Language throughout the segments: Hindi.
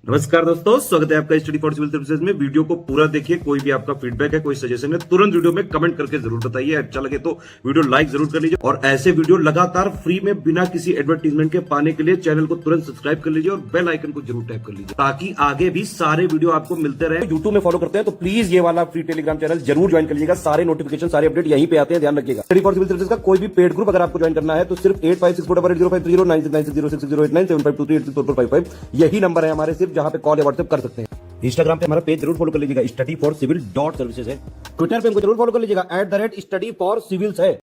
नमस्कार दोस्तों, स्वागत है आपका स्टडी फॉर सिविल सर्विसेज में। वीडियो को पूरा देखिए। कोई भी आपका फीडबैक है, कोई सजेशन है, तुरंत वीडियो में कमेंट करके जरूर बताइए। अच्छा लगे तो वीडियो लाइक जरूर कर लीजिए और ऐसे वीडियो लगातार फ्री में बिना किसी एडवर्टीजमेंट के पाने के लिए चैनल को तुरंत सब्सक्राइब कर लीजिए और बेल आइकन को जरूर टैप कर लीजिए ताकि आगे भी सारे वीडियो आपको मिलते रहे। यूट्यूब में फॉलो करते हैं तो प्लीज ये वाला फ्री टेलीग्राम चैनल जरूर ज्वाइन कर लीजिएगा। सारे नोटिफिकेशन, सारे अपडेट यहीं पे आते हैं, ध्यान रखिएगा। स्टडी फॉर सिविल सर्विसेज का कोई भी पेड ग्रुप अगर आपको ज्वाइन करना है तो सिर्फ 856480560606089752386455 यही नंबर है हमारे, सिर्फ जहां पे कॉल या व्हाट्सएप कर सकते हैं। इंस्टाग्राम पे हमारा पेज जरूर फॉलो कर लीजिएगा, स्टडी फॉर सिविल .सर्विसेज है। ट्विटर पे हमको जरूर फॉलो कर लीजिएगा, @study for civils है।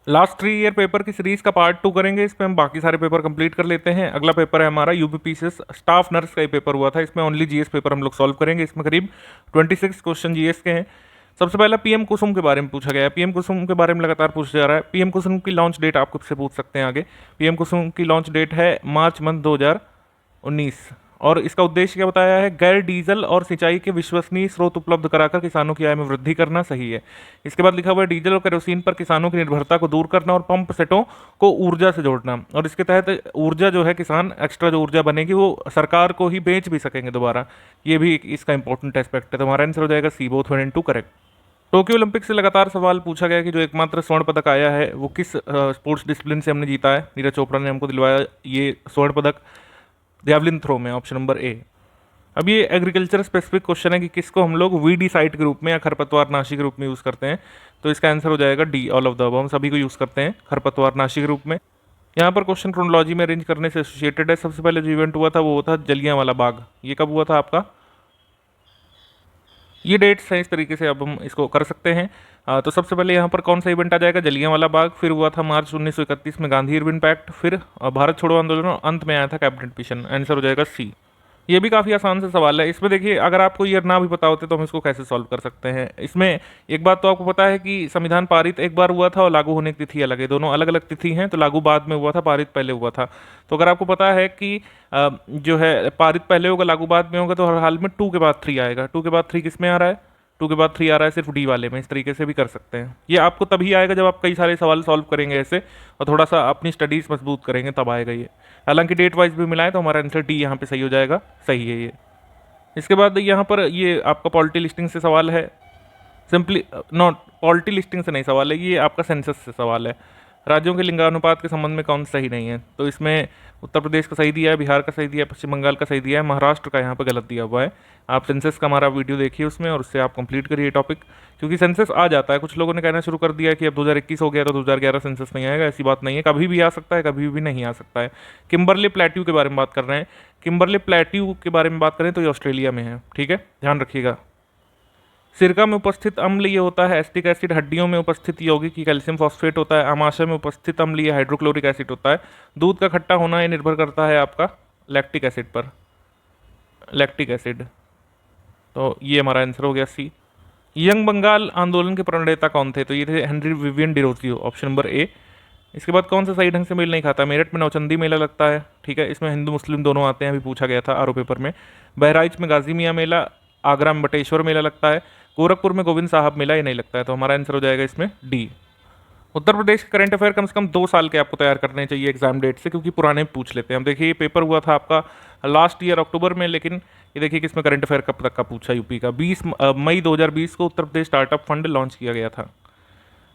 लास्ट 3 ईयर पेपर की सीरीज का पार्ट 2 करेंगे। इसमें हम बाकी सारे पेपर कंप्लीट कर लेते हैं। अगला पेपर है हमारा यूपीपीसीएस स्टाफ नर्स का ही पेपर हुआ था। इसमें ओनली जीएस पेपर हम लोग सॉल्व करेंगे। इसमें करीब 26 क्वेश्चन जीएस के हैं। सबसे पहला पीएम कुसुम के बारे में पूछा गया है। पीएम कुसुम के बारे में लगातार पूछा जा रहा है। पीएम कुसुम की लॉन्च डेट आपको से पूछ सकते हैं आगे। पीएम कुसुम की लॉन्च डेट है मार्च मंथ 2019 और इसका उद्देश्य क्या बताया है? गैर डीजल और सिंचाई के विश्वसनीय स्रोत उपलब्ध कराकर किसानों की आय में वृद्धि करना सही है। इसके बाद लिखा हुआ है डीजल और केरोसिन पर किसानों की निर्भरता को दूर करना और पंप सेटों को ऊर्जा से जोड़ना। और इसके तहत ऊर्जा जो है किसान एक्स्ट्रा जो ऊर्जा बनेगी वो सरकार को ही बेच भी सकेंगे दोबारा। ये भी इसका इंपॉर्टेंट एस्पेक्ट है। तो हमारा आंसर हो जाएगा C, both 1 and 2 correct. Tokyo Olympic से लगातार सवाल पूछा गया कि जो एकमात्र स्वर्ण पदक आया है वो किस स्पोर्ट्स डिसिप्लिन से हमने जीता है। नीरज चोपड़ा ने हमको दिलवाया ये स्वर्ण पदक जैवलिन थ्रो में, ऑप्शन नंबर ए। अब ये एग्रीकल्चर स्पेसिफिक क्वेश्चन है कि किसको हम लोग वीडी साइट के रूप में या खरपतवार नाशी के रूप में यूज़ करते हैं। तो इसका आंसर हो जाएगा D, all of the above. हम सभी को यूज़ करते हैं खरपतवार नाशी के रूप में। यहाँ पर क्वेश्चन क्रोनोलॉजी में अरेंज करने से एसोसिएटेड है। सबसे पहले जो इवेंट हुआ था वो था जलियांवाला बाग। ये कब हुआ था आपका? ये डेट्स हैं, इस तरीके से अब हम इसको कर सकते हैं। तो सबसे पहले यहाँ पर कौन सा इवेंट आ जाएगा? जलियांवाला बाग। फिर हुआ था मार्च 1931 में गांधी इरविन पैक्ट। फिर भारत छोड़ो आंदोलन और अंत में आया था कैबिनेट मिशन। आंसर हो जाएगा सी। ये भी काफ़ी आसान से सवाल है। इसमें देखिए अगर आपको ईयर ना भी पता होते तो हम इसको कैसे सॉल्व कर सकते हैं। इसमें एक बात तो आपको पता है कि संविधान पारित एक बार हुआ था और लागू होने की तिथि अलग है। दोनों अलग अलग तिथि हैं। तो लागू बाद में हुआ था, पारित पहले हुआ था। तो अगर आपको पता है कि जो है पारित पहले होगा, लागू बाद में होगा, तो हर हाल में 2 के बाद 3 आएगा। 2 के बाद 3 किस में आ रहा है? 2 के बाद 3 आ रहा है सिर्फ डी वाले में। इस तरीके से भी कर सकते हैं। ये आपको तभी आएगा जब आप कई सारे सवाल सॉल्व करेंगे ऐसे और थोड़ा सा अपनी स्टडीज मजबूत करेंगे, तब आएगा ये। हालांकि डेट वाइज भी मिला है तो हमारा आंसर डी यहाँ पे सही हो जाएगा। सही है ये। इसके बाद यहाँ पर ये आपका पॉलिटी लिस्टिंग से सवाल है। सिंपली नॉट पॉलिटी लिस्टिंग से नहीं सवाल है, ये आपका सेंसस से सवाल है। राज्यों के लिंगानुपात के संबंध में कौन सही नहीं है? तो इसमें उत्तर प्रदेश का सही दिया है, बिहार का सही दिया है, पश्चिम बंगाल का सही दिया है, महाराष्ट्र का यहाँ पर गलत दिया हुआ है। आप सेंसस का हमारा वीडियो देखिए उसमें और उससे आप कंप्लीट करिए टॉपिक, क्योंकि सेंसस आ जाता है। कुछ लोगों ने कहना शुरू कर दिया कि अब 2021 हो गया तो 2011 सेंसस नहीं आएगा। ऐसी बात नहीं है, कभी भी आ सकता है, कभी भी नहीं आ सकता है। किम्बरले प्लेट्यू के बारे में बात कर रहे हैं। किम्बरले प्लेट्यू के बारे में बात करें तो ये ऑस्ट्रेलिया में है। ठीक है, ध्यान रखिएगा। सिरका में उपस्थित अम्ल ये होता है एसिटिक एसिड। हड्डियों में उपस्थित यौगिक की कैल्शियम फॉस्फेट होता है। आमाशय में उपस्थित अम्ल ये हाइड्रोक्लोरिक एसिड होता है। दूध का खट्टा होना ये निर्भर करता है आपका लैक्टिक एसिड पर, लैक्टिक एसिड। तो ये हमारा आंसर हो गया सी। यंग बंगाल आंदोलन के प्रणेता कौन थे? तो ये थे Henry Vivian Derozio, option number ए। इसके बाद कौन सा सही ढंग से मेल नहीं खाता? मेरठ में नौचंदी मेला लगता है। ठीक है, इसमें हिंदू मुस्लिम दोनों आते हैं, अभी पूछा गया था आरओ पेपर में। बहराइच में गाजी मियाँ मेला, आगरा में बटेश्वर मेला लगता है, गोरखपुर में गोविंद साहब मेला ये नहीं लगता है। तो हमारा आंसर हो जाएगा इसमें डी। उत्तर प्रदेश के करंट अफेयर कम से कम 2 साल के आपको तैयार करने चाहिए एग्जाम डेट से, क्योंकि पुराने पूछ लेते हैं हम। देखिए ये पेपर हुआ था आपका लास्ट ईयर अक्टूबर में, लेकिन ये देखिए किसमें करंट अफेयर कब तक का पूछा। यूपी का 20 मई 2020 को Uttar Pradesh startup fund launch किया गया था।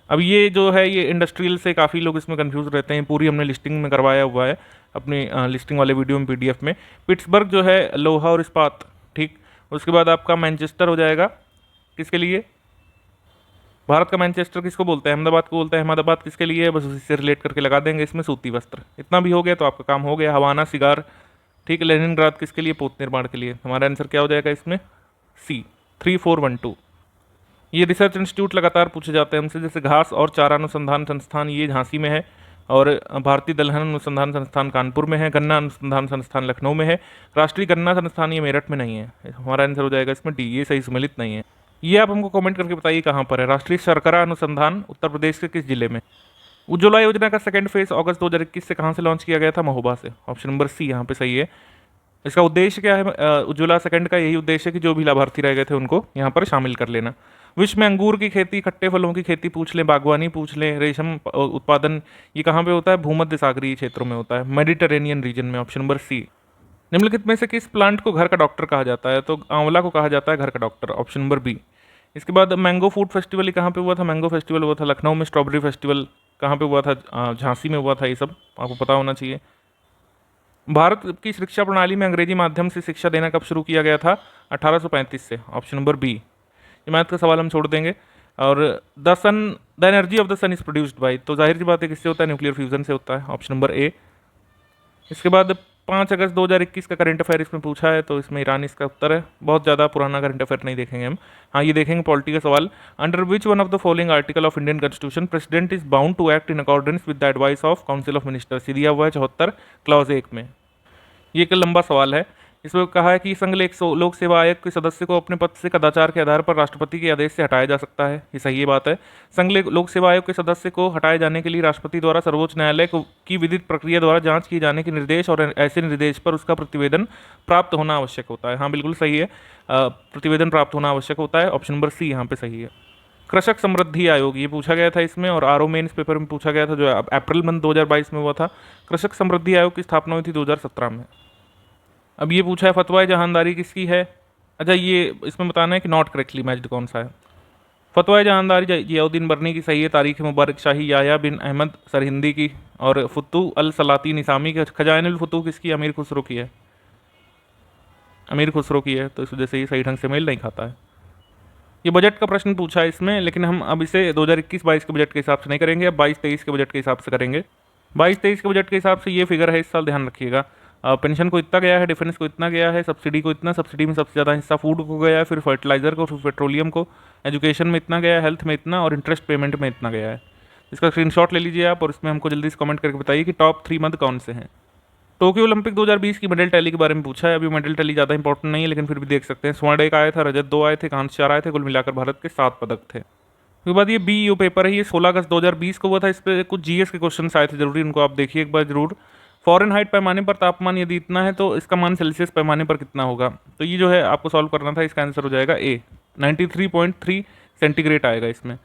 अब ये जो है ये इंडस्ट्रियल से काफ़ी लोग इसमें कंफ्यूज रहते हैं। पूरी हमने लिस्टिंग में करवाया हुआ है अपनी लिस्टिंग वाले वीडियो में, पीडीएफ में। पिट्सबर्ग जो है लोहा और इस्पात। ठीक, उसके बाद आपका मैनचेस्टर हो जाएगा किसके लिए? भारत का मैनचेस्टर किसको बोलते हैं? अहमदाबाद को बोलते हैं। अहमदाबाद किसके लिए है? बस उसी से रिलेट करके लगा देंगे इसमें सूती वस्त्र। इतना भी हो गया तो आपका काम हो गया। हवाना सिगार। ठीक है, लेनिनग्राद किसके लिए? पोत निर्माण के लिए। हमारा आंसर क्या हो जाएगा इसमें? सी, 3412। ये रिसर्च इंस्टीट्यूट लगातार पूछे जाते हैं हमसे, जैसे घास और चारा अनुसंधान संस्थान ये झांसी में है, और भारतीय दलहन अनुसंधान संस्थान कानपुर में है, गन्ना अनुसंधान संस्थान लखनऊ में है, राष्ट्रीय गन्ना संस्थान ये मेरठ में नहीं है। हमारा आंसर हो जाएगा इसमें डी, ये सही सम्मिलित नहीं है। ये आप हमको कमेंट करके बताइए कहाँ पर है। राष्ट्रीय शर्करा अनुसंधान उत्तर प्रदेश के किस जिले में? उज्ज्वला योजना का सेकंड फेज अगस्त 2021 से कहाँ से लॉन्च किया गया था? महोबा से। ऑप्शन नंबर सी यहाँ पे सही है। इसका उद्देश्य क्या है? उज्ज्वला सेकंड का यही उद्देश्य है कि जो भी लाभार्थी रह गए थे उनको यहाँ पर शामिल कर लेना। विश्व में अंगूर की खेती, खट्टे फलों की खेती पूछ लें, बागवानी पूछ लें, रेशम उत्पादन, ये कहाँ पे होता है? भूमध्य सागरीय क्षेत्रों में होता है, मेडिटेरेनियन रीजन में। Option number C. निम्नलिखित में से किस प्लांट को घर का डॉक्टर कहा जाता है? तो आंवला को कहा जाता है घर का डॉक्टर, ऑप्शन नंबर बी। इसके बाद मैंगो फूड फेस्टिवल कहाँ पे हुआ था? मैंगो फेस्टिवल हुआ था लखनऊ में। स्ट्रॉबेरी फेस्टिवल कहाँ पे हुआ था? झांसी में हुआ था। ये सब आपको पता होना चाहिए। भारत की शिक्षा प्रणाली में अंग्रेजी माध्यम से शिक्षा देना कब शुरू किया गया था? 1835 से, ऑप्शन नंबर बी। ये मैथ का सवाल हम छोड़ देंगे। और the energy of the sun is produced by, तो जाहिर सी बात है किससे होता है? न्यूक्लियर फ्यूजन से होता है, ऑप्शन नंबर ए। इसके बाद 5 अगस्त 2021 का करंट अफेयर इसमें पूछा है, तो इसमें ईरान इसका उत्तर है। बहुत ज़्यादा पुराना करंट अफेयर नहीं देखेंगे हम। हाँ, ये देखेंगे पॉलिटी का सवाल। Under which one of the following article of Indian constitution president is bound to act in accordance with the advice of council of ministers? दिया हुआ है 74 क्लॉज 1 में। ये एक लंबा सवाल है। इसमें कहा है कि संघ लोक सेवा आयोग के सदस्य को अपने पद से कदाचार के आधार पर राष्ट्रपति के आदेश से हटाया जा सकता है। ये सही बात है। संघ लोक सेवा आयोग के सदस्य को हटाए जाने के लिए राष्ट्रपति द्वारा सर्वोच्च न्यायालय की विधिक प्रक्रिया द्वारा जांच किए जाने के निर्देश और ऐसे निर्देश पर उसका प्रतिवेदन प्राप्त होना आवश्यक होता है। हाँ, बिल्कुल सही है। प्रतिवेदन प्राप्त होना आवश्यक होता है, ऑप्शन नंबर सी यहाँ पे सही है। कृषक समृद्धि आयोग, ये पूछा गया था इसमें, और आरओ मेंस पेपर में पूछा गया था जो अप्रैल मंथ 2022 में हुआ था। कृषक समृद्धि आयोग की स्थापना हुई थी 2017 में। अब ये पूछा है फतवाए जहानदारी किसकी है? अच्छा, ये इसमें बताना है कि नॉट करेक्टली मैच्ड कौन सा है। फतवाए जहानदारी जियाउद्दीन बरनी की सही है। तारीख मुबारक शाही याया बिन अहमद सरहिंदी की। और फुतू अल सलाती निसामी के। खजानुल फुतू किसकी? अमीर खुसरो की है। अमीर खुसरो की है, तो इस वजह से ये सही ढंग से मेल नहीं खाता है। ये बजट का प्रश्न पूछा है इसमें, लेकिन हम अब इसे 2021-22 के बजट के हिसाब से नहीं करेंगे, अब 22-23 के बजट के हिसाब से करेंगे। 22-23 के बजट के हिसाब से ये फिगर है इस साल, ध्यान रखिएगा। पेंशन को इतना गया है, डिफेंस को इतना गया है, सब्सिडी को इतना, सब्सिडी में सबसे ज़्यादा हिस्सा फूड को गया है, फिर फर्टिलाइज़र को, फिर पेट्रोलियम को, एजुकेशन में इतना गया है, हेल्थ में इतना, और इंटरेस्ट पेमेंट में इतना गया है। इसका स्क्रीनशॉट ले लीजिए आप, और इसमें हमको जल्दी से कमेंट करके बताइए कि टॉप 3 मद कौन से हैं। टोक्यो ओलंपिक 2020 की मेडल टैली के बारे में पूछा है। अभी मेडल टैली ज़्यादा इंपॉर्टेंट नहीं है, लेकिन फिर भी देख सकते हैं। स्वर्ण 1 आया था, रजत 2 आए थे, कांस्य 4 आए थे, कुल मिलाकर भारत के 7 पदक थे। उसके बाद ये बीईओ पेपर है, ये 16 अगस्त 2020 को हुआ था। इस पर कुछ जीएस के क्वेश्चन आए थे, जरूरी उनको आप देखिए एक बार जरूर। फ़ॉरेनहाइट पैमाने पर तापमान यदि इतना है तो इसका मान सेल्सियस पैमाने पर कितना होगा? तो ये जो है आपको सॉल्व करना था, इसका आंसर हो जाएगा ए, 93.3 सेंटीग्रेड आएगा इसमें।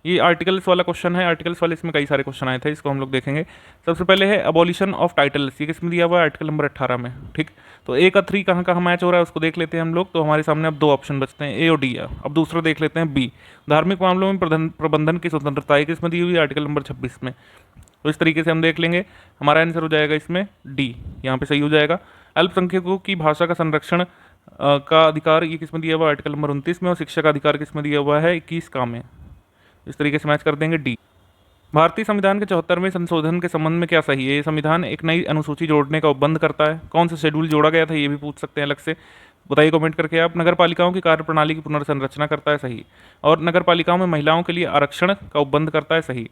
ये आर्टिकल्स वाला क्वेश्चन है। आर्टिकल्स वाले इसमें कई सारे क्वेश्चन आए थे, इसको हम लोग देखेंगे। सबसे पहले है अबॉलिशन ऑफ टाइटल्स, ये किसमें दिया हुआ है? आर्टिकल नंबर 18 में। ठीक, तो ए का 3 कहाँ कहाँ मैच हो रहा है उसको देख लेते हैं हम लोग। तो हमारे सामने अब 2 ऑप्शन बचते हैं, ए और डी। अब दूसरा देख लेते हैं बी, धार्मिक मामलों में प्रबंधन की स्वतंत्रता, ये किसमें दी हुई है? आर्टिकल नंबर 26 में। तो इस तरीके से हम देख लेंगे, हमारा आंसर हो जाएगा इसमें डी, यहाँ पे सही हो जाएगा। अल्पसंख्यकों की भाषा का संरक्षण का अधिकार, ये किसमें दिया हुआ है? आर्टिकल नंबर 29 में। और शिक्षा का अधिकार किसमें दिया हुआ है? 21 का में। इस तरीके से मैच कर देंगे डी। भारतीय संविधान के 74वें संशोधन के संबंध में क्या सही है? ये संविधान एक नई अनुसूची जोड़ने का उपबंध करता है। कौन सा शेड्यूल जोड़ा गया था, ये भी पूछ सकते हैं अलग से, बताइए कमेंट करके आप। नगर पालिकाओं की कार्यप्रणाली की पुनर्संरचना करता है, सही। और नगर पालिकाओं में महिलाओं के लिए आरक्षण का उपबंध करता है, सही।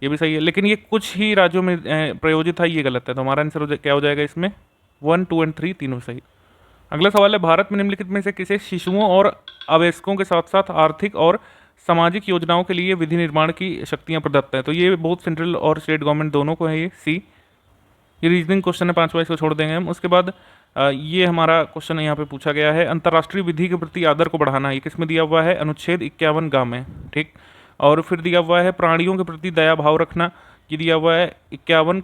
ये भी सही है, लेकिन ये कुछ ही राज्यों में प्रयोजित है, ये गलत है। तो हमारा आंसर क्या हो जाएगा इसमें? 1, 2 और 3 तीनों सही। अगला सवाल है, भारत में निम्नलिखित में से किसे शिशुओं और अवयस्कों के साथ साथ आर्थिक और सामाजिक योजनाओं के लिए विधि निर्माण की शक्तियां प्रदत्त हैं? तो ये बहुत सेंट्रल और स्टेट गवर्नमेंट दोनों को है, ये सी। ये रीजनिंग क्वेश्चन है, 5वां, इसको छोड़ देंगे हम। उसके बाद ये हमारा क्वेश्चन यहाँ पे पूछा गया है, अंतर्राष्ट्रीय विधि के प्रति आदर को बढ़ाना, ये किसमें दिया हुआ है? अनुच्छेद 51 ग में। ठीक, और फिर दिया हुआ है प्राणियों के प्रति दया भाव रखना, ये दिया हुआ है 51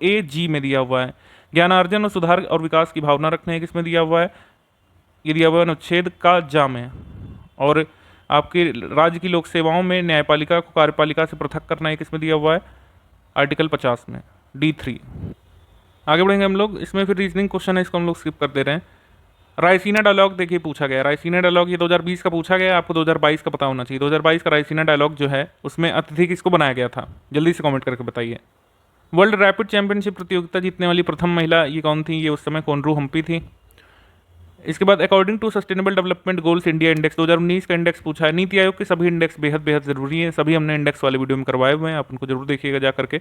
ए जी में दिया हुआ है। ज्ञानार्जन और सुधार और विकास की भावना रखना है, किसमें दिया हुआ है? ये दिया हुआ है अनुच्छेद का जा में। और आपके राज्य की लोक सेवाओं में न्यायपालिका को कार्यपालिका से पृथक करना है, किसमें दिया हुआ है? आर्टिकल 50 में, D3। आगे बढ़ेंगे हम लोग। इसमें फिर रीजनिंग क्वेश्चन है, इसको हम लोग स्किप कर दे रहे हैं। रायसीना डायलॉग देखिए पूछा गया। रायसीना डायलॉग ये 2020 का पूछा गया, आपको 2022 का पता होना चाहिए। 2022 का रायसीना डायलॉग जो है उसमें अतिथि किसको बनाया गया था? जल्दी से कमेंट करके बताइए। वर्ल्ड रैपिड चैंपियनशिप प्रतियोगिता जीतने वाली प्रथम महिला ये कौन थी? ये उस समय कोनरू हम्पी थी। इसके बाद according to sustainable development goals India index 2019 का इंडेक्स पूछा है। नीति आयोग के सभी इंडेक्स बेहद बेहद जरूरी है, सभी हमने इंडेक्स वाले वीडियो में करवाए हुए हैं, आप उनको जरूर देखिएगा जा करके।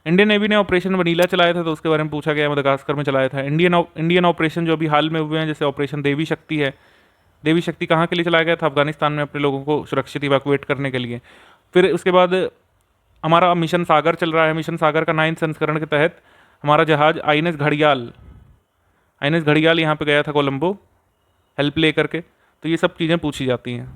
इंडियन नेवी ने ऑपरेशन वनीला चलाया था, तो उसके बारे में पूछा गया, मदगास्कर में चलाया था। इंडियन ऑपरेशन जो अभी हाल में हुए हैं, जैसे ऑपरेशन देवी शक्ति है, देवी शक्ति कहाँ के लिए चलाया गया था? अफगानिस्तान में अपने लोगों को सुरक्षित इवैक्यूएट करने के लिए। फिर उसके बाद हमारा मिशन सागर चल रहा है। मिशन सागर का 9th संस्करण के तहत हमारा जहाज आईएनएस घड़ियाल यहाँ पे गया था कोलंबो हेल्प ले करके। तो ये सब चीज़ें पूछी जाती हैं।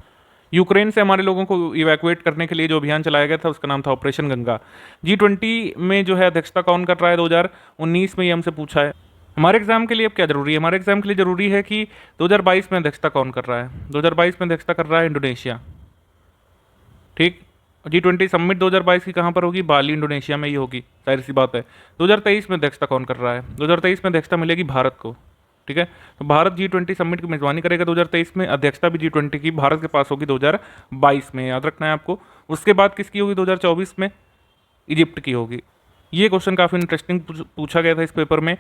यूक्रेन से हमारे लोगों को इवैक्यूएट करने के लिए जो अभियान चलाया गया था उसका नाम था ऑपरेशन गंगा। G20 में जो है अध्यक्षता कौन कर रहा है 2019 में, ये हमसे पूछा है। हमारे एग्जाम के लिए अब क्या जरूरी है, हमारे एग्जाम के लिए जरूरी है कि 2022 में अध्यक्षता कौन कर रहा है। 2022 में अध्यक्षता कर रहा है इंडोनेशिया। ठीक, G20 समिट 2022 की कहाँ पर होगी, बाली इंडोनेशिया में ही होगी, जाहिर सी बात है। 2023 में अध्यक्षता कौन कर रहा है, 2023 में अध्यक्षता मिलेगी भारत को। ठीक है, तो भारत G20 समिट की मेजबानी करेगा 2023 में, अध्यक्षता भी G20 की भारत के पास होगी 2022 में, याद रखना है आपको। उसके बाद किसकी होगी 2024 में, इजिप्ट की होगी। ये क्वेश्चन काफ़ी इंटरेस्टिंग पूछा गया था इस पेपर में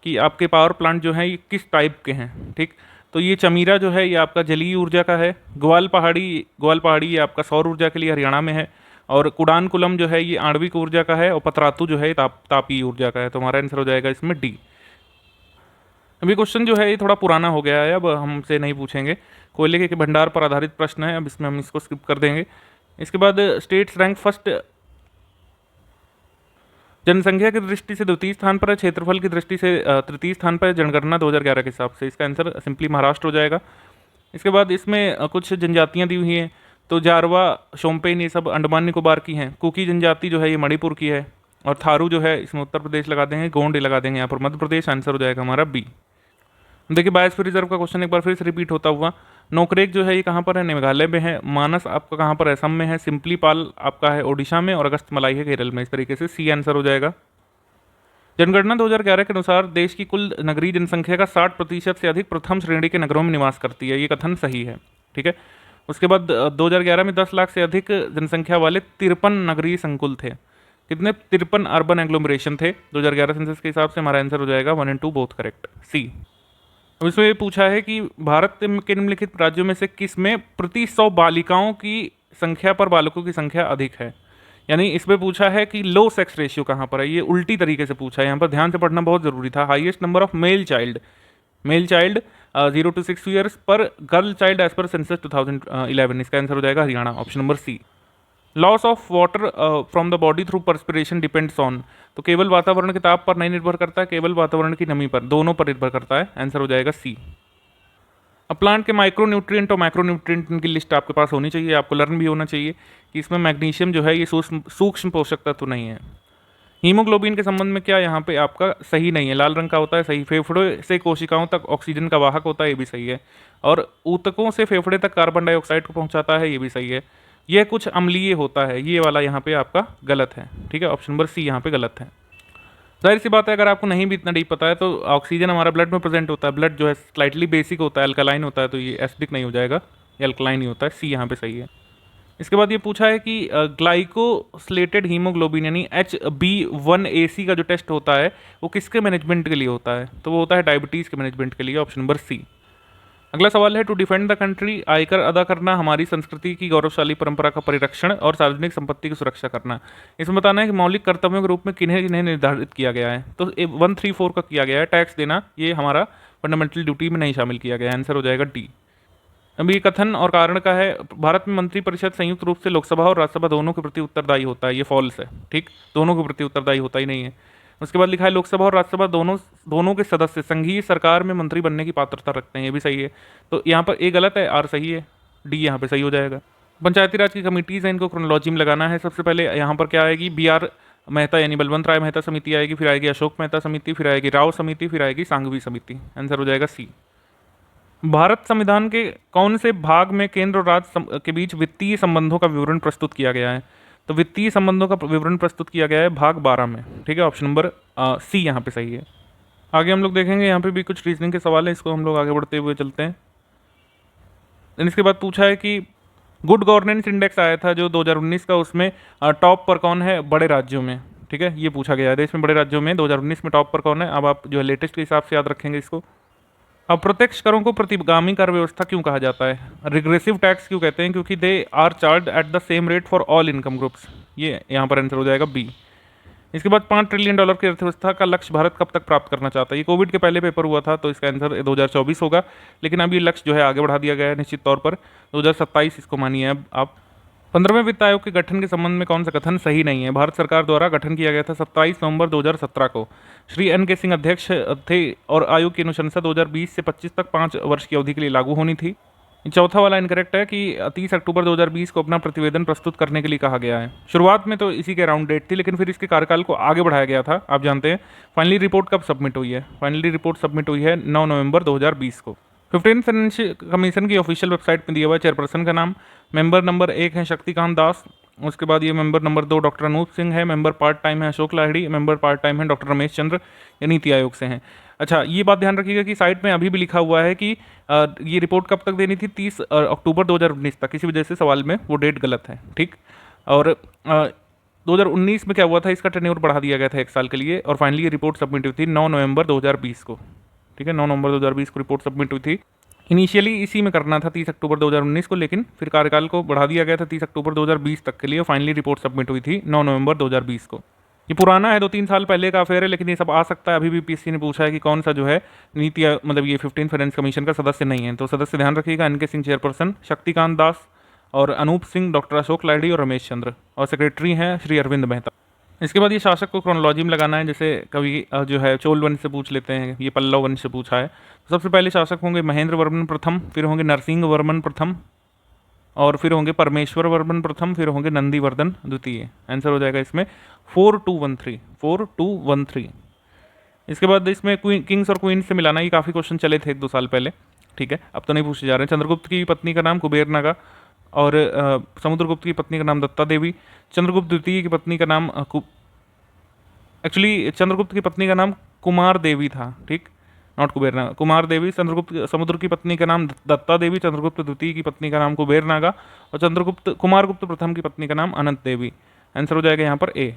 कि आपके पावर प्लांट जो हैं ये किस टाइप के हैं। ठीक, तो ये चमीरा जो है ये आपका जलीय ऊर्जा का है, ग्वाल पहाड़ी ये आपका सौर ऊर्जा के लिए हरियाणा में है, और कुडानकुलम जो है ये आणविक ऊर्जा का है, और पतरातू जो है ये तापीय ऊर्जा का है। तो हमारा आंसर हो जाएगा इसमें डी। अभी क्वेश्चन जो है ये थोड़ा पुराना हो गया है, अब हमसे नहीं पूछेंगे। कोयले के भंडार पर आधारित प्रश्न है, अब इसमें हम इसको स्किप कर देंगे। इसके बाद स्टेट्स रैंक फर्स्ट, जनसंख्या की दृष्टि से द्वितीय स्थान पर है, क्षेत्रफल की दृष्टि से तृतीय स्थान पर है जनगणना 2011 के हिसाब से। इसका आंसर सिंपली महाराष्ट्र हो जाएगा। इसके बाद इसमें कुछ जनजातियां दी हुई हैं, तो जारवा, शोम्पेन ये सब अंडमान निकोबार की हैं। कुकी जनजाति जो है ये मणिपुर की है, और थारू जो है इसमें उत्तर प्रदेश लगा देंगे, गोंड लगा देंगे यहाँ पर मध्य प्रदेश। आंसर हो जाएगा हमारा बी। देखिए बायोस्फीयर रिजर्व का क्वेश्चन एक बार फिर से रिपीट होता हुआ, नोकरेक जो है ये कहाँ पर है, मेघालय में है। मानस आपका कहाँ पर है, असम में है। सिंपली पाल आपका है ओडिशा में, और अगस्त मलाई है केरल में। इस तरीके से सी आंसर हो जाएगा। जनगणना 2011 के अनुसार देश की कुल नगरीय जनसंख्या का 60% से अधिक प्रथम श्रेणी के नगरों में निवास करती है, ये कथन सही है। ठीक है, उसके बाद 2011 में 10 लाख से अधिक जनसंख्या वाले 53 नगरीय संकुल थे। कितने, 53 अर्बन एग्लोमरेशन थे 2011 सेंसस के हिसाब से। हमारा आंसर हो जाएगा 1 और 2 बोथ करेक्ट, सी। अब इसमें ये पूछा है कि भारत के निम्नलिखित राज्यों में से किस में प्रति 100 बालिकाओं की संख्या पर बालकों की संख्या अधिक है। यानी इसमें पूछा है कि लो सेक्स रेशियो कहाँ पर है, ये उल्टी तरीके से पूछा है। यहाँ पर ध्यान से पढ़ना बहुत जरूरी था। Highest number of male child 0 to 6 years per girl child age per census 2011। इसका आंसर हो जाएगा Haryana, option number C. Loss of water from the body through perspiration depends on, तो केवल वातावरण के ताप पर नहीं निर्भर करता है, केवल वातावरण की नमी पर, दोनों पर निर्भर करता है। आंसर हो जाएगा सी। अब प्लांट के माइक्रो न्यूट्रिएंट और मैक्रो न्यूट्रिएंट की लिस्ट आपके पास होनी चाहिए, आपको लर्न भी होना चाहिए कि इसमें मैग्नीशियम जो है ये सूक्ष्म पोषक तत्व नहीं है। हीमोग्लोबिन के संबंध में क्या यहाँ पे आपका सही नहीं है, लाल रंग का होता है सही। फेफड़े से कोशिकाओं तक ऑक्सीजन का वाहक होता है, ये भी सही है। और ऊतकों से फेफड़े तक कार्बन डाइऑक्साइड को पहुँचाता है, ये भी सही है। यह कुछ अम्लीय होता है, ये वाला यहाँ पे आपका गलत है। ठीक है, ऑप्शन नंबर सी यहाँ पे गलत है। जाहिर सी बात है अगर आपको नहीं भी इतना डीप पता है तो ऑक्सीजन हमारा ब्लड में प्रेजेंट होता है, ब्लड जो है स्लाइटली बेसिक होता है, अल्कलाइन होता है, तो ये एसिडिक नहीं हो जाएगा, ये अल्कलाइन ही होता है। सी यहाँ पे सही है। इसके बाद ये पूछा है कि ग्लाइकोस्लेटेड हीमोग्लोबिन यानी HbA1c का जो टेस्ट होता है वो किसके मैनेजमेंट के लिए होता है, तो वो होता है डायबिटीज़ के मैनेजमेंट के लिए, ऑप्शन नंबर सी। अगला सवाल है टू डिफेंड द कंट्री, आयकर अदा करना, हमारी संस्कृति की गौरवशाली परंपरा का परिरक्षण और सार्वजनिक संपत्ति की सुरक्षा करना। इसमें बताना है कि मौलिक कर्तव्यों के रूप में किन्हें किन्हें निर्धारित किया गया है, तो 134 का किया गया है। टैक्स देना ये हमारा फंडामेंटल ड्यूटी में नहीं शामिल किया गया। आंसर हो जाएगा डी। अभी कथन और कारण का है, भारत में मंत्रिपरिषद संयुक्त रूप से लोकसभा और राज्यसभा दोनों के प्रति उत्तरदायी होता है, ये फॉल्स है। ठीक, दोनों के प्रति उत्तरदायी होता ही नहीं है। उसके बाद लिखा है लोकसभा और राज्यसभा दोनों के सदस्य संघीय सरकार में मंत्री बनने की पात्रता रखते हैं, ये भी सही है। तो यहाँ पर ए गलत है, आर सही है, डी यहाँ पे सही हो जाएगा। पंचायती राज की कमिटीज़ हैं, इनको क्रोनोलॉजी में लगाना है। सबसे पहले यहाँ पर क्या आएगी, BR मेहता यानी बलवंत राय मेहता समिति आएगी, फिर आएगी अशोक मेहता समिति, फिर आएगी राव समिति, फिर आएगी सांघवी समिति। आंसर हो जाएगा सी। भारत संविधान के कौन से भाग में केंद्र और राज्य के बीच वित्तीय संबंधों का विवरण प्रस्तुत किया गया है, तो वित्तीय संबंधों का विवरण प्रस्तुत किया गया है भाग 12 में। ठीक है, ऑप्शन नंबर सी यहाँ पे सही है। आगे हम लोग देखेंगे, यहाँ पे भी कुछ रीजनिंग के सवाल है, इसको हम लोग आगे बढ़ते हुए चलते हैं। इसके बाद पूछा है कि गुड गवर्नेंस इंडेक्स आया था जो 2019 का, उसमें टॉप पर कौन है बड़े राज्यों में। ठीक है, ये पूछा गया है देश में बड़े राज्यों में 2019 में टॉप पर कौन है। अब आप जो है लेटेस्ट के हिसाब से याद रखेंगे इसको। अप्रत्यक्ष करों को प्रतिगामी कर व्यवस्था क्यों कहा जाता है, रिग्रेसिव टैक्स क्यों कहते हैं, क्योंकि they are charge at the same rate for all income groups. ये यहाँ पर आंसर हो जाएगा बी। इसके बाद $5 ट्रिलियन की अर्थव्यवस्था का लक्ष्य भारत कब तक प्राप्त करना चाहता है, ये कोविड के पहले पेपर हुआ था तो इसका आंसर 2024 होगा, लेकिन अब ये लक्ष्य जो है आगे बढ़ा दिया गया है निश्चित तौर पर, 2027 इसको मानिए। अब आप 15वें वित्त आयोग के गठन के संबंध में कौन सा कथन सही नहीं है। भारत सरकार द्वारा गठन किया गया था 27 नवंबर 2017 को। श्री NK सिंह अध्यक्ष थे और आयोग की अनुशंसा 2020 से 25 तक 5 वर्ष की अवधि के लिए लागू होनी थी। चौथा वाला इनकरेक्ट है कि 30 अक्टूबर 2020 को अपना प्रतिवेदन प्रस्तुत करने के लिए कहा गया है। शुरुआत में तो इसी के अराउंड डेट थी, लेकिन फिर इसके कार्यकाल को आगे बढ़ाया गया था, आप जानते हैं। फाइनली रिपोर्ट कब सबमिट हुई है? फाइनली रिपोर्ट सबमिट हुई है 9 नवंबर 2020 को। 15 फाइनेंशियल कमीशन की ऑफिशियल वेबसाइट में दिया हुआ है चेयरपर्सन का नाम। मेंबर नंबर 1 है शक्तिकांत दास। उसके बाद ये member number 2 doctor Anoop Singh है। मेंबर पार्ट टाइम है Ashok Lahiri. Member part time है डॉक्टर रमेश चंद्र, ये नीति आयोग से हैं। अच्छा, ये बात ध्यान रखिएगा कि साइट में अभी भी लिखा हुआ है कि ये रिपोर्ट कब तक देनी थी? 30 अक्टूबर 2019 तक। किसी वजह से सवाल में वो डेट गलत है, ठीक। और 2019 में क्या हुआ था, इसका टेन्योर बढ़ा दिया गया था 1 साल के लिए, और फाइनली ये रिपोर्ट सबमिट हुई थी 9 नवंबर 2020 को, ठीक है। 9 नवंबर 2020 को रिपोर्ट सबमिट हुई थी। इनिशियली इसी में करना था 30 अक्टूबर 2019 को, लेकिन फिर कार्यकाल को बढ़ा दिया गया था 30 अक्टूबर 2020 तक के लिए। फाइनली रिपोर्ट सबमिट हुई थी 9 नवंबर 2020 को। ये पुराना है, 2-3 साल पहले का अफेयर है, लेकिन ये सब आ सकता है। अभी भी पीसी ने पूछा है कि कौन सा जो है नीति मतलब ये 15 फाइनेंस कमीशन का सदस्य नहीं है, तो सदस्य ध्यान रखिएगा। एनके सिंह चेयरपर्सन, शक्तिकांत दास और अनूप सिंह, डॉक्टर अशोक लाहिड़ी और रमेश चंद्र, और सेक्रेटरी हैं श्री अरविंद मेहता। इसके बाद ये शासक को क्रोनोलॉजी में लगाना है, जैसे कभी जो है चोल वंश से पूछ लेते हैं, ये पल्लव वंश से पूछा है। तो सबसे पहले शासक होंगे महेंद्र वर्मन प्रथम, फिर होंगे नरसिंह वर्मन प्रथम, और फिर होंगे परमेश्वर वर्मन प्रथम, फिर होंगे नंदीवर्धन द्वितीय। आंसर हो जाएगा इसमें 4213, 4213। इसके बाद इसमें किंग्स और क्वींस से मिलाना, ये काफ़ी क्वेश्चन चले थे 1-2 साल पहले, ठीक है, अब तो नहीं पूछे जा रहे हैं। चंद्रगुप्त की पत्नी का नाम कुबेरनागा, और समुद्रगुप्त की पत्नी का नाम दत्ता देवी। चंद्रगुप्त द्वितीय की पत्नी का नाम एक्चुअली चंद्रगुप्त की पत्नी का नाम कुमार देवी था, ठीक, नॉट कुबेरनागा, कुमार देवी। चंद्रगुप्त समुद्र की पत्नी का नाम दत्ता देवी। चंद्रगुप्त द्वितीय की पत्नी का नाम कुबेरनागा, और कुमारगुप्त प्रथम की पत्नी का नाम अनंत देवी। आंसर हो जाएगा यहाँ पर ए।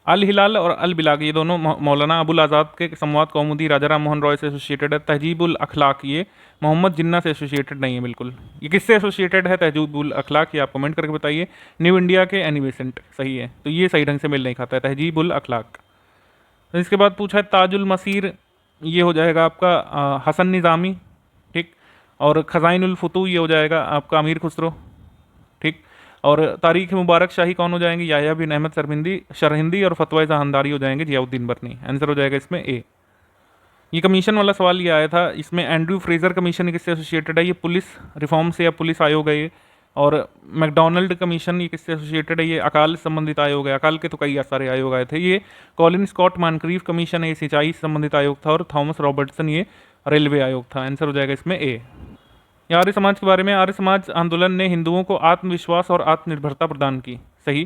अल हिलाल और अल बिलाग, ये दोनों मौलाना अबुल आज़ाद के संवाद कौमुदी राजा राम मोहन रॉय से एसोसिएटेड है। तहजीबुल अखलाक, ये मोहम्मद जिन्ना से एसोसिएटेड नहीं है बिल्कुल। ये किससे एसोसिएटेड है तहजीबुल अखलाक, ये आप कमेंट करके बताइए। न्यू इंडिया के एनी बेसेंट सही है, तो ये सही ढंग से मेल नहीं खाता है तहजीबुल अखलाक। तो इसके बाद पूछा है ताजुल मसीर, ये हो जाएगा आपका हसन निज़ामी, ठीक, और खजाइनुल फुतू ये हो जाएगा आपका अमीर खुसरो, ठीक, और तारीख मुबारक शाही कौन हो जाएंगे? याह्या बिन अहमद शरहिंदी, और फतवा जहानदारी हो जाएंगे जियाउद्दीन बरनी। आंसर हो जाएगा इसमें ए। ये कमीशन वाला सवाल ये आया था, इसमें एंड्रयू फ्रेजर कमीशन किससे एसोसिएटेड है? ये पुलिस रिफॉर्म से या पुलिस आयोग है ये। और मैकडोनल्ड कमीशन ये किससे एसोसिएटेड है? ये अकाल संबंधित आयोग है। अकाल के तो कई सारे आयोग आए थे। ये कॉलिन स्कॉट मानक्रीव कमीशन है, ये सिंचाई से संबंधित आयोग था। और थॉमस रॉबर्टसन ये रेलवे आयोग था। आंसर हो जाएगा इसमें ए। आर्य समाज के बारे में, आर्य समाज आंदोलन ने हिंदुओं को आत्मविश्वास और आत्मनिर्भरता प्रदान की, सही।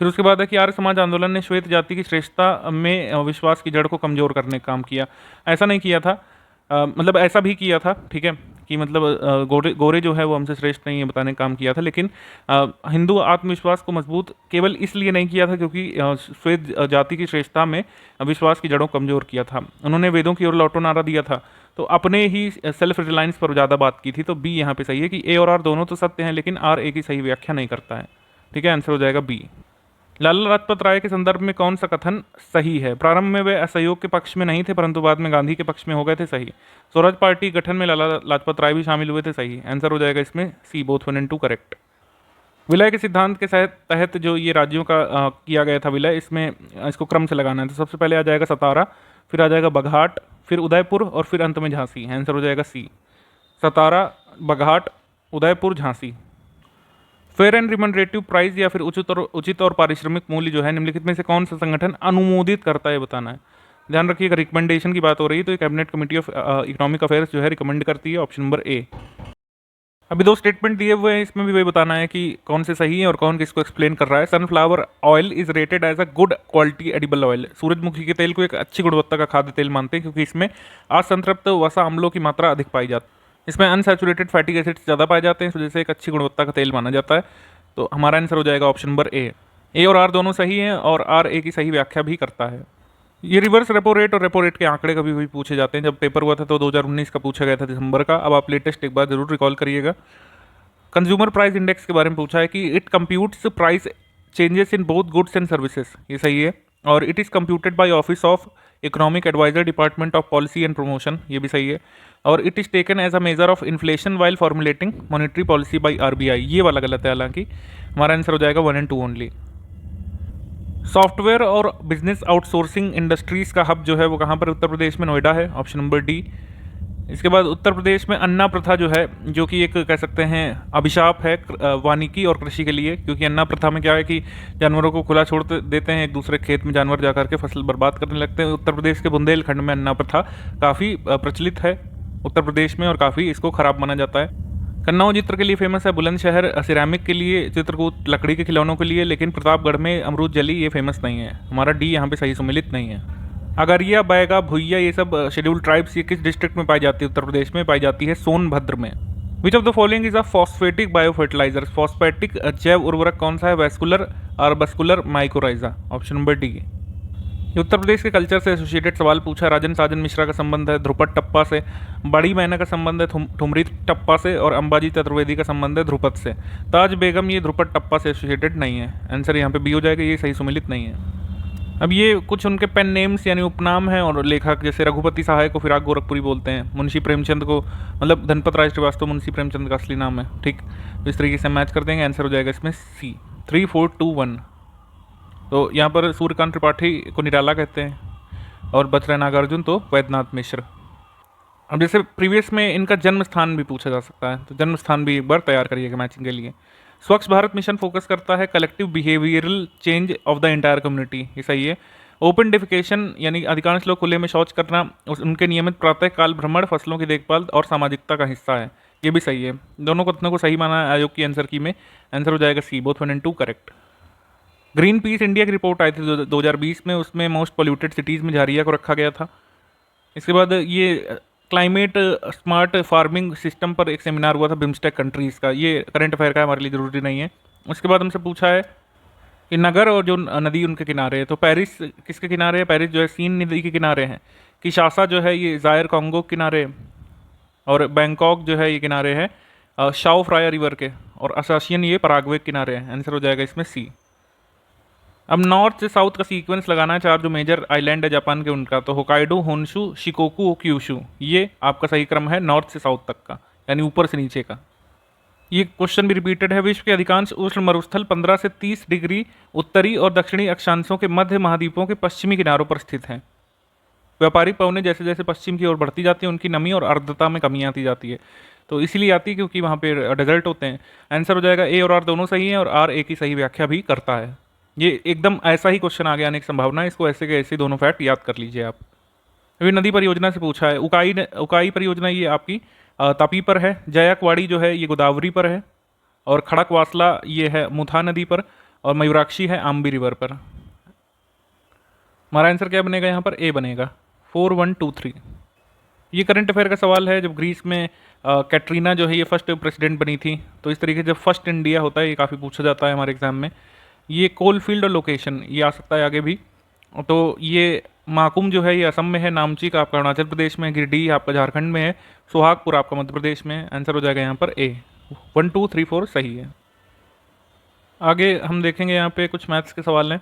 फिर उसके बाद है कि आर्य समाज आंदोलन ने श्वेत जाति की श्रेष्ठता में विश्वास की जड़ को कमजोर करने का काम किया। ऐसा नहीं किया था, मतलब ऐसा भी किया था, ठीक है, कि मतलब गोरे जो है वो हमसे श्रेष्ठ नहीं है बताने का काम किया था। लेकिन हिंदू आत्मविश्वास को मजबूत केवल इसलिए नहीं किया था क्योंकि श्वेत जाति की श्रेष्ठता में विश्वास की जड़ों को कमजोर किया था। उन्होंने वेदों की ओर लौटो नारा दिया था, तो अपने ही सेल्फ रिलायंस पर ज़्यादा बात की थी। तो बी यहाँ पे सही है कि ए और आर दोनों तो सत्य हैं, लेकिन आर ए की सही व्याख्या नहीं करता है, ठीक है। आंसर हो जाएगा बी। लाला लाजपत राय के संदर्भ में कौन सा कथन सही है? प्रारंभ में वे असहयोग के पक्ष में नहीं थे, परंतु बाद में गांधी के पक्ष में हो गए थे, सही। स्वराज पार्टी गठन में लाला लाजपत राय भी शामिल हुए थे, सही। आंसर हो जाएगा इसमें सी, बोथ 1 and 2 करेक्ट। विलय के सिद्धांत के तहत जो ये राज्यों का किया गया था विलय, इसमें इसको क्रम से लगाना है। तो सबसे पहले आ जाएगा सतारा, फिर आ जाएगा बघाट, फिर उदयपुर, और फिर अंत में झांसी। आंसर हो जाएगा C, Satara, Baghat, Udaipur, Jhansi. Fair and remunerative price या फिर उचित और पारिश्रमिक मूल्य जो है निम्नलिखित में से कौन सा संगठन अनुमोदित करता है बताना है। ध्यान रखिएगा, रिकमेंडेशन की बात हो रही है, तो cabinet committee of economic affairs जो है रिकमेंड करती है, ऑप्शन नंबर ए। अभी 2 स्टेटमेंट दिए हुए हैं, इसमें भी वही बताना है कि कौन से सही है और कौन किसको एक्सप्लेन कर रहा है। Sunflower oil is rated as a good quality edible oil. सूरजमुखी के तेल को एक अच्छी गुणवत्ता का खाद्य तेल मानते हैं क्योंकि इसमें असंतृप्त वसा अम्लों की मात्रा अधिक पाई जाती है। इसमें अनसैचुरेटेड फैटी एसिड्स ज़्यादा पाए जाते हैं, इस वजह से एक अच्छी गुणवत्ता का तेल माना जाता है। तो हमारा आंसर हो जाएगा ऑप्शन नंबर ए। ए और आर दोनों सही हैं, और आर ए की सही व्याख्या भी करता है। ये रिवर्स रेपो रेट और रेपो रेट के आंकड़े कभी भी पूछे जाते हैं। जब पेपर हुआ था तो 2019 का पूछा गया था, दिसंबर का। अब आप लेटेस्ट एक बार जरूर रिकॉल करिएगा। कंज्यूमर प्राइस इंडेक्स के बारे में पूछा है कि it computes price changes in both goods and services, ये सही है। और it is computed by office of economic adviser department of policy and promotion, ये भी सही है। और it is taken as a measure of inflation while formulating monetary policy by RBI, ये वाला गलत है हालांकि। हमारा आंसर हो जाएगा 1 and 2 ओनली। सॉफ्टवेयर और बिजनेस आउटसोर्सिंग इंडस्ट्रीज का हब जो है वो कहाँ पर? उत्तर प्रदेश में नोएडा है, ऑप्शन नंबर डी। इसके बाद उत्तर प्रदेश में अन्ना प्रथा जो है, जो कि एक कह सकते हैं अभिशाप है वानिकी और कृषि के लिए, क्योंकि अन्ना प्रथा में क्या है कि जानवरों को खुला छोड़ देते हैं, एक दूसरे खेत में जानवर जा करके फसल बर्बाद करने लगते हैं। उत्तर प्रदेश के बुंदेलखंड में अन्ना प्रथा काफ़ी प्रचलित है उत्तर प्रदेश में, और काफ़ी इसको खराब माना जाता है। कन्नौज चित्र के लिए फेमस है, बुलंदशहर सिरेमिक के लिए, चित्रकूट लकड़ी के खिलौनों के लिए, लेकिन प्रतापगढ़ में अमरूद जली ये फेमस नहीं है। हमारा डी यहाँ पे सही सम्मिलित नहीं है। अगरिया, बैगा, भुइया ये सब शेड्यूल ट्राइब्स ये किस डिस्ट्रिक्ट में पाई जाती है? उत्तर प्रदेश में पाई जाती है सोनभद्र में। Which of the following is a phosphatic biofertilizer? फॉस्फेटिक जैव उर्वरक कौन सा है? Vesicular arbuscular mycorrhiza, option number D. ये उत्तर प्रदेश के कल्चर से एसोसिएटेड सवाल पूछा। राजन साजन मिश्रा का संबंध है ध्रुपद टप्पा से, बड़ी मैना का संबंध है ठुमरी टप्पा से, और अंबाजी चतुर्वेदी का संबंध है ध्रुपद से। ताज बेगम ये ध्रुपद टप्पा से एसोसिएटेड नहीं है। आंसर यहाँ पे बी हो जाएगा, ये सही सुमिलित नहीं है। अब ये कुछ उनके पेन नेम्स यानी उपनाम हैं, और लेखक जैसे रघुपति सहाय को फिराक गोरखपुरी बोलते हैं, मुंशी प्रेमचंद को मतलब धनपत राय श्रीवास्तव मुंशी प्रेमचंद का असली नाम है। ठीक, तो इस तरीके से मैच कर देंगे, आंसर हो जाएगा इसमें सी। 3, 4, 2, 1। तो यहाँ पर सूर्यकांत त्रिपाठी को निराला कहते हैं, और बच रहे नागार्जुन तो वैद्यनाथ मिश्र। अब जैसे प्रीवियस में इनका जन्म स्थान भी पूछा जा सकता है, तो जन्म स्थान भी एक बार तैयार करिएगा मैचिंग के लिए। स्वच्छ भारत मिशन फोकस करता है collective behavioural change of the entire community, ये सही है। ओपन डेफिकेशन यानी अधिकांश लोग खुले में शौच करना उनके नियमित प्रातःकाल भ्रमण फसलों की देखभाल और सामाजिकता का हिस्सा है, ये भी सही है। दोनों कथनों को सही माना है आयोग की आंसर की में, आंसर हो जाएगा C, both 1 and 2 correct. Greenpeace India की रिपोर्ट आई थी 2020 में, उसमें मोस्ट पोल्यूटेड सिटीज़ में झारिया को रखा गया था। इसके बाद ये क्लाइमेट स्मार्ट फार्मिंग सिस्टम पर एक सेमिनार हुआ था बिम्स्टेक कंट्रीज़ का, ये करंट अफेयर का हमारे लिए ज़रूरी नहीं है। उसके बाद हमसे पूछा है कि नगर और जो नदी उनके किनारे है, तो पेरिस किसके किनारे है? पेरिस जो है सीन नदी के किनारे हैं। किशासा जो है ये जायर कॉन्गो के किनारे, और बैंकॉक जो है ये किनारे है शाओ फ्राया रिवर के, और असाशियन ये पराग्वे के किनारे हैं। आंसर हो जाएगा इसमें सी। अब नॉर्थ से साउथ का सीक्वेंस लगाना है, 4 जो मेजर आइलैंड है जापान के उनका, तो होकाइडो, होन्शु, शिकोकू, क्यूशु, ये आपका सही क्रम है नॉर्थ से साउथ तक का, यानी ऊपर से नीचे का। ये क्वेश्चन भी रिपीटेड है। विश्व के अधिकांश उष्ण मरुस्थल 15 से 30 डिग्री उत्तरी और दक्षिणी अक्षांशों के मध्य महाद्वीपों के पश्चिमी किनारों पर स्थित हैं। व्यापारिक पवनें जैसे जैसे पश्चिम की ओर बढ़ती जाती है, उनकी नमी और आर्द्रता में कमी आती जाती है, तो इसीलिए आती है क्योंकि वहाँ पे डेजर्ट होते हैं। आंसर हो जाएगा ए और आर दोनों सही हैं, और आर ए की सही व्याख्या भी करता है। ये एकदम ऐसा ही क्वेश्चन आगे आने की संभावना है, इसको ऐसे के ऐसे दोनों फैक्ट याद कर लीजिए आप। अभी नदी परियोजना से पूछा है, उकाई परियोजना ये आपकी तापी पर है, जयकवाड़ी जो है ये गोदावरी पर है, और खड़कवासला ये है मुथा नदी पर, और मयूराक्षी है आम्बी रिवर पर। हमारा आंसर क्या बनेगा यहाँ पर? ए बनेगा। 4, 1, 2, 3। ये करंट अफेयर का सवाल है। जब ग्रीस में कैटरीना जो है ये फर्स्ट प्रेसिडेंट बनी थी, तो इस तरीके से जब फर्स्ट इंडिया होता है, ये काफ़ी पूछा जाता है हमारे एग्जाम में। ये कोल फील्ड और लोकेशन ये आ सकता है आगे भी। तो ये माकुम जो है ये असम में है, नामची का आपका अरुणाचल प्रदेश में, गिरडीह आपका झारखंड में है, सुहागपुर आपका मध्य प्रदेश में। आंसर हो जाएगा यहाँ पर ए। 1, 2, 3, 4 सही है। आगे हम देखेंगे यहाँ पे कुछ मैथ्स के सवाल हैं।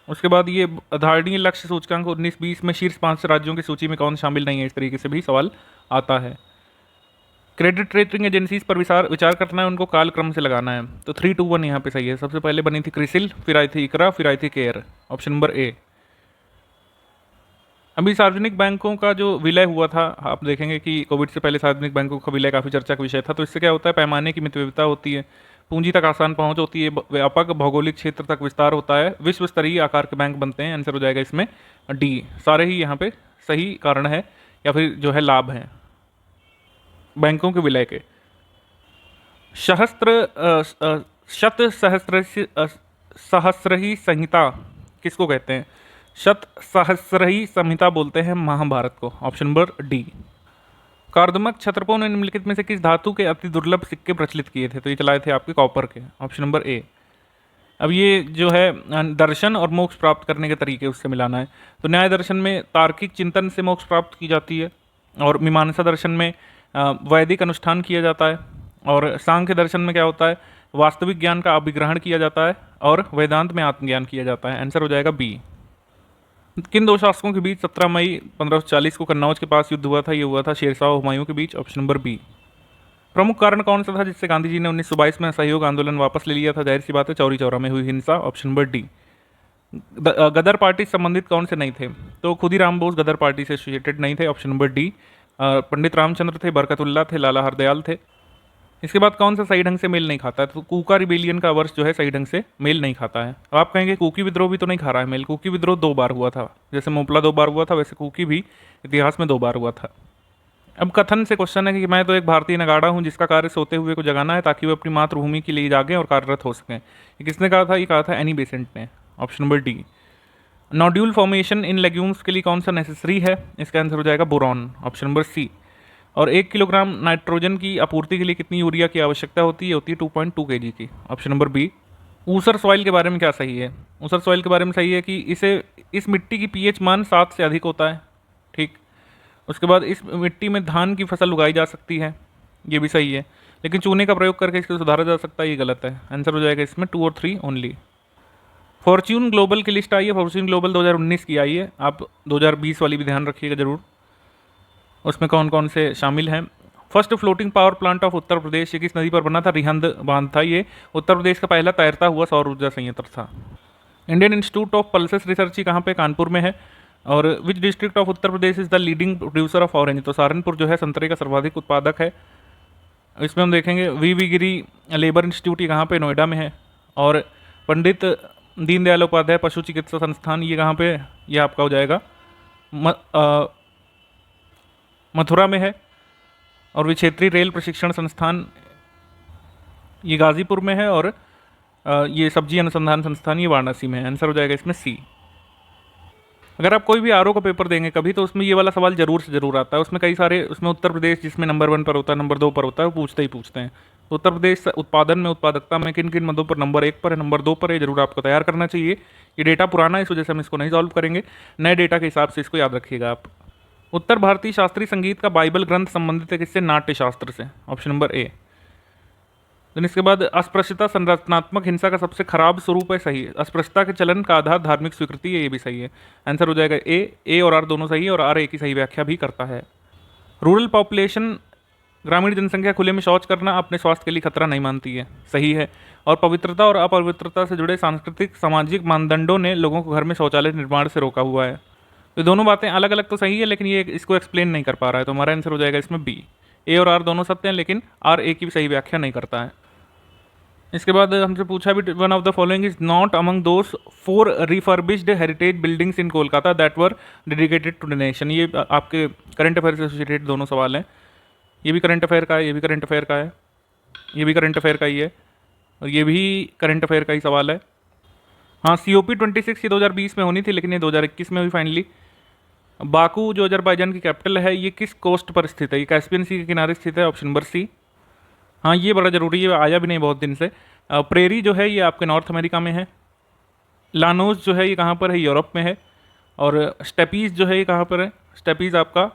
उसके बाद ये धारणीय लक्ष्य सूचकांक 19-20 में शीर्ष 5 राज्यों की सूची में कौन शामिल नहीं है, इस तरीके से भी सवाल आता है। क्रेडिट रेटिंग एजेंसीज पर विचार करना है, उनको कालक्रम से लगाना है, तो 3, 2, 1 यहाँ पे सही है। सबसे पहले बनी थी क्रिसिल, फिर आई थी इकरा, फिर आई थी केयर, ऑप्शन नंबर ए। अभी सार्वजनिक बैंकों का जो विलय हुआ था, आप देखेंगे कि कोविड से पहले सार्वजनिक बैंकों का विलय काफ़ी चर्चा का विषय था। तो इससे क्या होता है, पैमाने की मितव्ययिता होती है, पूंजी तक आसान पहुंच होती है, व्यापक भौगोलिक क्षेत्र तक विस्तार होता है, विश्व स्तरीय आकार के बैंक बनते हैं। आंसर हो जाएगा इसमें डी। सारे ही यहाँ पे सही कारण है या फिर जो है लाभ हैं बैंकों के विलय के। शत सहस्रही संहिता किसको कहते हैं? शत सहस्रही संहिता बोलते हैं महाभारत को, ऑप्शन नंबर डी। कार्दमक क्षत्रपों ने निम्नलिखित में से किस धातु के अति दुर्लभ सिक्के प्रचलित किए थे? तो ये चलाए थे आपके कॉपर के, ऑप्शन नंबर ए। अब ये जो है दर्शन और मोक्ष प्राप्त करने के तरीके उससे मिलाना है। तो न्याय दर्शन में तार्किक चिंतन से मोक्ष प्राप्त की जाती है, और मीमांसा दर्शन में वैदिक अनुष्ठान किया जाता है, और सांख्य दर्शन में क्या होता है, वास्तविक ज्ञान का अभिग्रहण किया जाता है, और वेदांत में आत्मज्ञान किया जाता है। आंसर हो जाएगा बी। किन दो शासकों के बीच 17 मई 1540 को कन्नौज के पास युद्ध हुआ था? ये हुआ था शेरशाह और हुमायूं के बीच, ऑप्शन नंबर बी। प्रमुख कारण कौन सा था जिससे गांधी जी ने 1922 में असहयोग आंदोलन वापस ले लिया था? जाहिर सी बात है चौरी चौरा में हुई हिंसा, ऑप्शन नंबर डी। गदर पार्टी से संबंधित कौन से नहीं थे? तो खुदीराम बोस गदर पार्टी से एसोसिएटेड नहीं थे, ऑप्शन नंबर डी। पंडित रामचंद्र थे, बरकतुल्ला थे, लाला हरदयाल थे। इसके बाद कौन सा सही ढंग से मेल नहीं खाता है? तो कूका रिबेलियन का वर्ष जो है सही ढंग से मेल नहीं खाता है। अब आप कहेंगे कुकी विद्रोह भी तो नहीं खा रहा है मेल। कुकी विद्रोह 2 बार हुआ था, जैसे मोपला 2 बार हुआ था, वैसे कुकी भी इतिहास में 2 बार हुआ था। अब कथन से क्वेश्चन है कि मैं तो एक भारतीय नगाड़ा हूँ जिसका कार्य सोते हुए को जगाना है ताकि वो अपनी मातृभूमि के लिए जागें और कार्यरत हो सकें। ये किसने कहा था? ये कहा था एनी बेसेंट ने। Option number D. Nodule formation इन लेग्यूम्स के लिए कौन सा नेसेसरी है? इसका आंसर हो जाएगा बोरॉन। Option number C. और 1 किलोग्राम नाइट्रोजन की आपूर्ति के लिए कितनी यूरिया की आवश्यकता होती है? होती है 2.2 kg की। Option number B. ऊसर सॉइल के बारे में क्या सही है? ऊसर सॉइल के बारे में सही है कि इस मिट्टी की पीएच मान 7 से अधिक होता है। ठीक। उसके बाद इस मिट्टी में धान की फसल उगाई जा सकती है, ये भी सही है। लेकिन चूने का प्रयोग करके इसको सुधारा जा सकता है, ये गलत है। आंसर हो जाएगा इसमें 2 और 3 ओनली। फॉर्च्यून ग्लोबल की लिस्ट आई है, फॉर्च्यून ग्लोबल 2019 की आई है। आप 2020 वाली भी ध्यान रखिएगा जरूर, उसमें कौन कौन से शामिल हैं। First floating power plant of Uttar Pradesh, ये किस नदी पर बना था? रिहंद बांध था। ये उत्तर प्रदेश का पहला तैरता हुआ सौर ऊर्जा संयंत्र था। Indian institute of pulses research ही कहाँ पे? कानपुर में है। और which district of Uttar Pradesh is the leading producer of orange? तो सहारनपुर जो है संतरे का सर्वाधिक उत्पादक है। इसमें हम देखेंगे वी गिरी लेबर इंस्टीट्यूट, ये कहाँ पे? नोएडा में है। और पंडित दीनदयाल उपाध्याय पशु चिकित्सा संस्थान, ये कहाँ पे? ये आपका हो जाएगा मथुरा में है। और विक्षेत्रीय रेल प्रशिक्षण संस्थान ये गाजीपुर में है। और ये सब्जी अनुसंधान संस्थान ये वाराणसी में है। आंसर हो जाएगा इसमें सी। अगर आप कोई भी आरओ का पेपर देंगे कभी, तो उसमें ये वाला सवाल जरूर से जरूर आता है। उसमें कई सारे, उसमें उत्तर प्रदेश जिसमें नंबर 1 पर होता है, नंबर 2 पर होता है, वो पूछते ही पूछते हैं। तो उत्तर प्रदेश उत्पादन में, उत्पादकता में किन किन मदों पर नंबर 1 पर है, नंबर 2 पर है, जरूर आपको तैयार करना चाहिए। ये डेटा पुराना है, इस वजह से हम इसको नहीं सॉल्व करेंगे। नए डेटा के हिसाब से इसको याद रखिएगा आप। उत्तर भारतीय शास्त्रीय संगीत का बाइबल ग्रंथ संबंधित है किससे? नाट्य शास्त्र से। ऑप्शन नंबर ए। देन इसके बाद अस्पृश्यता संरचनात्मक हिंसा का सबसे खराब स्वरूप है, सही है। अस्पृश्यता के चलन का आधार धार्मिक स्वीकृति है, ये भी सही है। आंसर हो जाएगा ए और आर दोनों सही है, और आर ए की सही व्याख्या भी करता है। रूरल पॉपुलेशन, ग्रामीण जनसंख्या खुले में शौच करना अपने स्वास्थ्य के लिए खतरा नहीं मानती है, सही है। और पवित्रता और अपवित्रता से जुड़े सांस्कृतिक सामाजिक मानदंडों ने लोगों को घर में शौचालय निर्माण से रोका हुआ है। तो दोनों बातें अलग अलग तो सही है, लेकिन ये इसको एक्सप्लेन नहीं कर पा रहा है, तो हमारा आंसर हो जाएगा इसमें बी। ए और आर दोनों सत्य हैं, लेकिन आर ए की भी सही व्याख्या नहीं करता है। इसके बाद हमसे पूछा भी, one of the following is not among those 4 refurbished heritage buildings in Kolkata that were dedicated to the nation. ये आपके करंट अफेयर से एसोसिएटेड दोनों सवाल हैं। ये भी करंट अफेयर का है, ये भी करंट अफेयर का है, ये भी करंट अफेयर का ही है, और ये भी करंट अफेयर का ही सवाल है। हाँ, COP 26 ये 2020 में होनी थी, लेकिन ये 2021 में हुई फाइनली। बाकू जो अजरबैजान की कैपिटल है, ये किस कोस्ट पर स्थित है? ये कैस्पियन सी के किनारे स्थित है। Option number C. हाँ, ये बड़ा जरूरी है, आया भी नहीं बहुत दिन से। प्रेरी जो है ये आपके नॉर्थ अमेरिका में है। लानोस जो है ये कहाँ पर है? यूरोप में है। और स्टेपीज जो है ये कहाँ पर है? स्टेपीज आपका,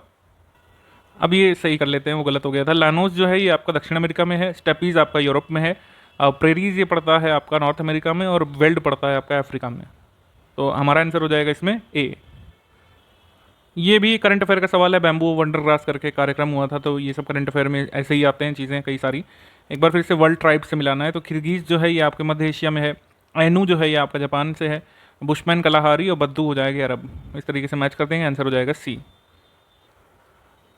अब ये सही कर लेते हैं, वो गलत हो गया था। लानोस जो है ये आपका दक्षिण अमेरिका में है, स्टेपीज आपका यूरोप में है, प्रेरीज ये पड़ता है आपका नॉर्थ अमेरिका में, और वेल्ड पड़ता है आपका अफ्रीका में। तो हमारा आंसर हो जाएगा इसमें ए। ये भी करंट अफेयर का सवाल है, बैम्बू वंडर ग्रास करके कार्यक्रम हुआ था, तो ये सब करंट अफेयर में ऐसे ही आते हैं चीज़ें कई सारी। एक बार फिर से वर्ल्ड ट्राइब से मिलाना है, तो किर्गिज़ जो है ये आपके मध्य एशिया में है, ऐनू जो है ये आपका जापान से है, बुशमैन कलाहारी और बद्दू हो जाएगा अरब। इस तरीके से मैच कर देंगे, आंसर हो जाएगा सी।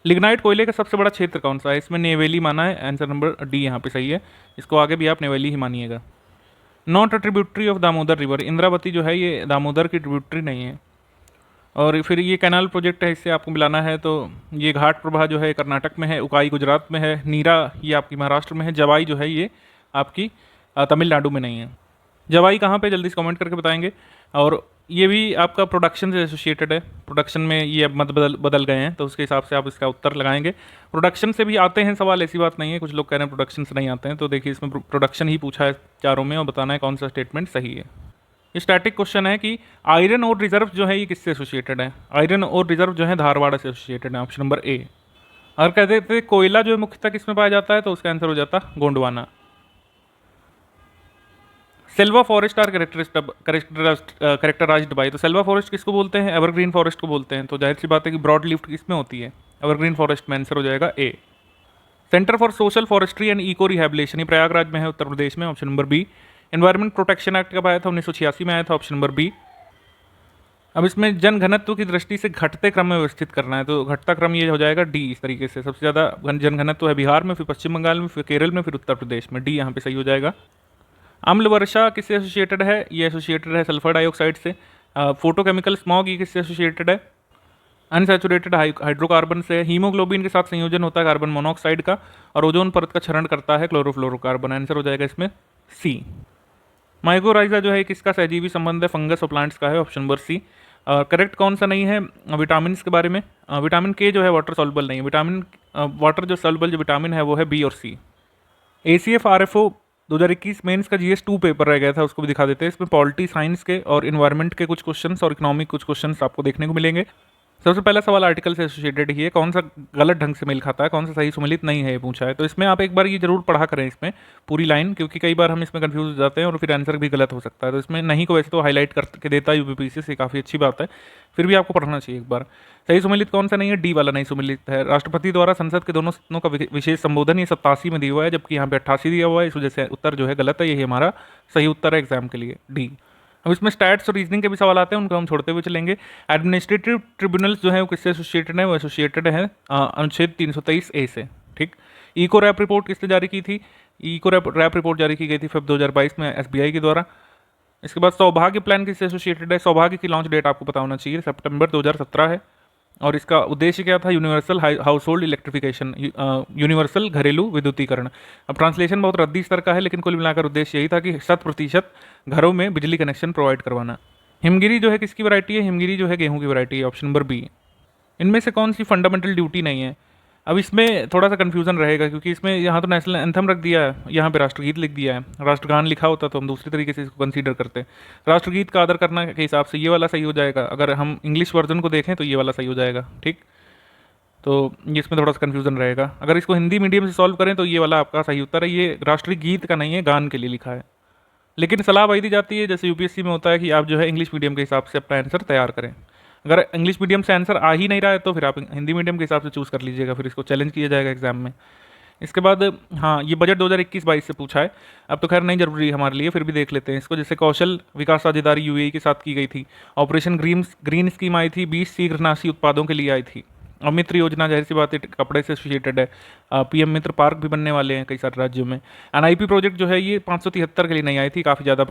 लिग्नाइट कोयले का सबसे बड़ा क्षेत्र कौन सा है? इसमें नेवेली माना है, आंसर नंबर डी यहाँ पे सही है। इसको आगे भी आप नेवेली ही मानिएगा। Not a tributary of Damodar river, Indravati जो है ये दामोदर की ट्रिब्यूटरी नहीं है। और फिर ये कैनाल प्रोजेक्ट है, इससे आपको मिलाना है, तो ये घाट प्रभा जो है कर्नाटक में है, उकाई गुजरात में है, नीरा ये आपकी महाराष्ट्र में है, जवाई जो है ये आपकी तमिलनाडु में नहीं है। जवाई कहाँ पे? जल्दी से कमेंट करके बताएंगे। और ये भी आपका प्रोडक्शन से एसोसिएटेड है, प्रोडक्शन में ये अब मत बदल गए हैं, तो उसके हिसाब से आप इसका उत्तर लगाएंगे। प्रोडक्शन से भी आते हैं सवाल, ऐसी बात नहीं है, कुछ लोग कह रहे हैं प्रोडक्शन से नहीं आते हैं, तो देखिए इसमें प्रोडक्शन ही पूछा है चारों में, और बताना है कौन सा स्टेटमेंट सही है। ये स्टैटिक क्वेश्चन है कि आयरन और रिजर्व जो है ये किससे एसोसिएटेड है? आयरन और रिजर्व जो है धारवाड़ से एसोसिएटेड है, ऑप्शन नंबर ए। अगर कहते थे कोयला जो है मुख्यतः किसमें पाया जाता है, तो उसका आंसर हो जाता Gondwana. Selva forest are characterised by, तो सेल्वा फॉरेस्ट किसको बोलते हैं? एवरग्रीन फॉरेस्ट को बोलते हैं। तो जाहिर सी बात है कि ब्रॉड लीफ किसमें होती है? एवरग्रीन फॉरेस्ट में। आंसर हो जाएगा A. Centre for social forestry and eco rehabilitation, ये प्रयागराज में है उत्तर प्रदेश में, option number B. Environment protection act कब आया था? 1986 में आया था, ऑप्शन नंबर बी। अब इसमें जन घनत्व की दृष्टि से घटते क्रम में व्यवस्थित करना है, तो घटता क्रम ये हो जाएगा डी। इस तरीके से सबसे ज़्यादा जन घनत्व है बिहार में, फिर पश्चिम बंगाल में, फिर केरल में, फिर उत्तर प्रदेश में। डी यहाँ पे सही हो जाएगा। अम्ल वर्षा किससे एसोसिएटेड है? ये एसोसिएटेड है सल्फर डाइऑक्साइड से। फोटोकेमिकल स्मॉग ये किससे एसोसिएटेड है? अनसैचुरेटेड हाइड्रोकार्बन से। हीमोग्लोबिन के साथ संयोजन होता है कार्बन मोनोऑक्साइड का, और ओजोन परत का क्षरण करता है क्लोरोफ्लोरोकार्बन। आंसर हो जाएगा इसमें सी। माइकोराइजा जो है किसका सहजीवी संबंध है? फंगस और प्लांट्स का है। ऑप्शन नंबर सी। करेक्ट कौन सा नहीं है विटामिन के बारे में? विटामिन के जो है वाटर सॉल्युबल नहीं है। विटामिन वाटर जो सॉल्युबल जो विटामिन है वो है बी और सी। ACF RFO 2021 मेंस का GS2 पेपर रह गया था, उसको भी दिखा देते हैं। इसमें पॉलिटी साइंस के और इन्वायरमेंट के कुछ क्वेश्चंस और इकोनॉमिक कुछ क्वेश्चंस आपको देखने को मिलेंगे। सबसे पहला सवाल आर्टिकल से एसोसिएटेड ही है, कौन सा गलत ढंग से मेल खाता है, कौन सा सही सुमेलित नहीं है, ये पूछा है। तो इसमें आप एक बार ये जरूर पढ़ा करें इसमें पूरी लाइन, क्योंकि कई बार हम इसमें कंफ्यूज हो जाते हैं और फिर आंसर भी गलत हो सकता है। तो इसमें नहीं को वैसे तो हाईलाइट करके देता है यूपीपीसी से, काफ़ी अच्छी बात है, फिर भी आपको पढ़ना चाहिए एक बार। सही सुमेलित कौन सा नहीं है? डी वाला नहीं सुमेलित है। राष्ट्रपति द्वारा संसद के दोनों सदनों का विशेष संबोधन ये 87 में दिया हुआ है, जबकि यहाँ पे 88 दिया हुआ है, इस वजह से उत्तर जो है गलत है। यही हमारा सही उत्तर है एग्जाम के लिए, डी। अब इसमें स्टैट्स और रीजनिंग के भी सवाल आते हैं, उनको हम छोड़ते हुए चलेंगे। एडमिनिस्ट्रेटिव ट्रिब्यूनल्स जो है वो किससे एसोसिएटेड है? वो एसोसिएटेड है अनुच्छेद 323A से। ठीक। इको रैप रिपोर्ट किसने जारी की थी? इको रैप रिपोर्ट जारी की गई थी फेब 2022 में SBI के द्वारा। इसके बाद सौभाग्य प्लान किससे एसोसिएटेड है? सौभाग्य की लॉन्च डेट आपको पता होना चाहिए, सितंबर 2017 है। और इसका उद्देश्य क्या था? Universal house hold electrification, universal घरेलू विद्युतीकरण। अब ट्रांसलेशन बहुत रद्दी स्तर का है, लेकिन कुल मिलाकर उद्देश्य यही था कि 100% घरों में बिजली कनेक्शन प्रोवाइड करवाना। हिमगिरी जो है किसकी वैरायटी है? हिमगिरी जो है गेहूं की वैरायटी है। Option number B. इनमें से कौन सी फंडामेंटल ड्यूटी नहीं है? अब इसमें थोड़ा सा कन्फ्यूजन रहेगा, क्योंकि इसमें यहाँ तो नेशनल एंथम रख दिया है, यहाँ पे राष्ट्रगीत लिख दिया है। राष्ट्रगान लिखा होता तो हम दूसरी तरीके से इसको कंसीडर करते हैं। राष्ट्रगीत का आदर करना के हिसाब से ये वाला सही हो जाएगा। अगर हम इंग्लिश वर्जन को देखें तो ये वाला सही हो जाएगा। ठीक। तो इसमें थोड़ा सा कन्फ्यूजन रहेगा। अगर इसको हिंदी मीडियम से सॉल्व करें तो ये वाला आपका सही उत्तर है। ये राष्ट्रीय गीत का नहीं है, गान के लिए लिखा है। लेकिन सलाह वही दी जाती है जैसे यूपीएससी में होता है कि आप जो है इंग्लिश मीडियम के हिसाब से अपना आंसर तैयार करें। अगर इंग्लिश मीडियम से आंसर आ ही नहीं रहा है तो फिर आप हिंदी मीडियम के हिसाब से चूज़ कर लीजिएगा, फिर इसको चैलेंज किया जाएगा एग्जाम में। इसके बाद हाँ, ये बजट 2021-22 से पूछा है। अब तो खैर नहीं जरूरी हमारे लिए, फिर भी देख लेते हैं इसको। जैसे कौशल विकास साझेदारी यूएई के साथ की गई थी। ऑपरेशन ग्रीन स्कीम आई थी, 20 शीघ्रनाशी उत्पादों के लिए आई थी। मित्र योजना जाहिर सी बात है कपड़े से एसोसिएटेड है। PM मित्र पार्क भी बनने वाले हैं कई सारे राज्यों में। NIP प्रोजेक्ट जो है ये 573 के लिए नहीं आई थी, काफ़ी ज़्यादा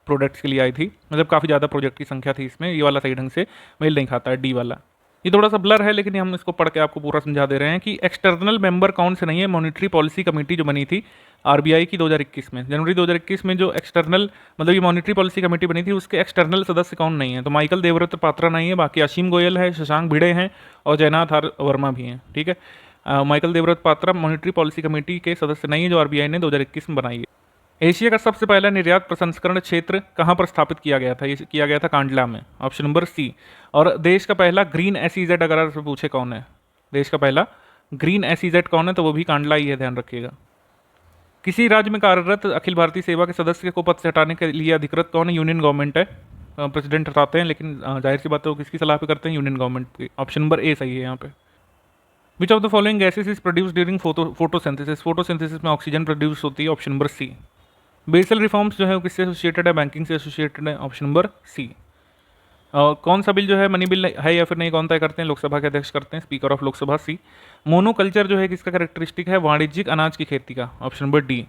प्रोडक्ट्स के लिए आई थी, मतलब काफ़ी ज़्यादा प्रोजेक्ट की संख्या थी इसमें। ये वाला सही ढंग से मेल नहीं खाता है, डी वाला। ये थोड़ा सा ब्लर है, लेकिन हम इसको पढ़ के आपको पूरा समझा दे रहे हैं कि एक्सटर्नल मेंबर कौन से नहीं है। मॉनिटरी पॉलिसी कमेटी जो बनी थी RBI की 2021 में, जनवरी 2021 में जो एक्सटर्नल मतलब ये मॉनिटरी पॉलिसी कमेटी बनी थी, उसके एक्सटर्नल सदस्य कौन नहीं है? तो माइकल देवव्रत पात्रा नहीं है, बाकी असीम गोयल है, शशांक भिड़े हैं और जयनाथ आर वर्मा भी हैं। ठीक है। Michael Devvrat Patra monetary policy committee के सदस्य नहीं है जो RBI ने 2021 में बनाई है। एशिया का सबसे पहला निर्यात प्रसंस्करण क्षेत्र कहाँ पर स्थापित किया गया था? ये किया गया था कांडला में। Option number C. और देश का पहला ग्रीन SEZ अगर आपसे पूछे कौन है, देश का पहला ग्रीन SEZ कौन है, तो वो भी कांडला ही है, ध्यान रखिएगा। किसी राज्य में कार्यरत अखिल भारतीय सेवा के सदस्य को पद से हटाने के लिए अधिकृत कौन है? यूनियन गवर्नमेंट है। प्रेसिडेंट हटाते हैं, लेकिन जाहिर सी बात है वो किसकी सलाह पे करते हैं? यूनियन गवर्नमेंट की। ऑप्शन नंबर ए सही है यहाँ पे। Which of the following gases is produce during photosynthesis? Photosynthesis में ऑक्सीजन प्रोड्यूस होती है। Option number C. Basel reforms जो है वो किससे एसोसिएटेड है? बैंकिंग से एसोसिएटेड है। Option number C. कौन सा बिल जो है मनी बिल है या फिर नहीं, कौन तय करते हैं? लोकसभा के अध्यक्ष करते हैं, speaker of Lok Sabha. C. Monoculture जो है किसका कैरेक्टरिस्टिक है? वाणिज्यिक अनाज की खेती का। Option number D.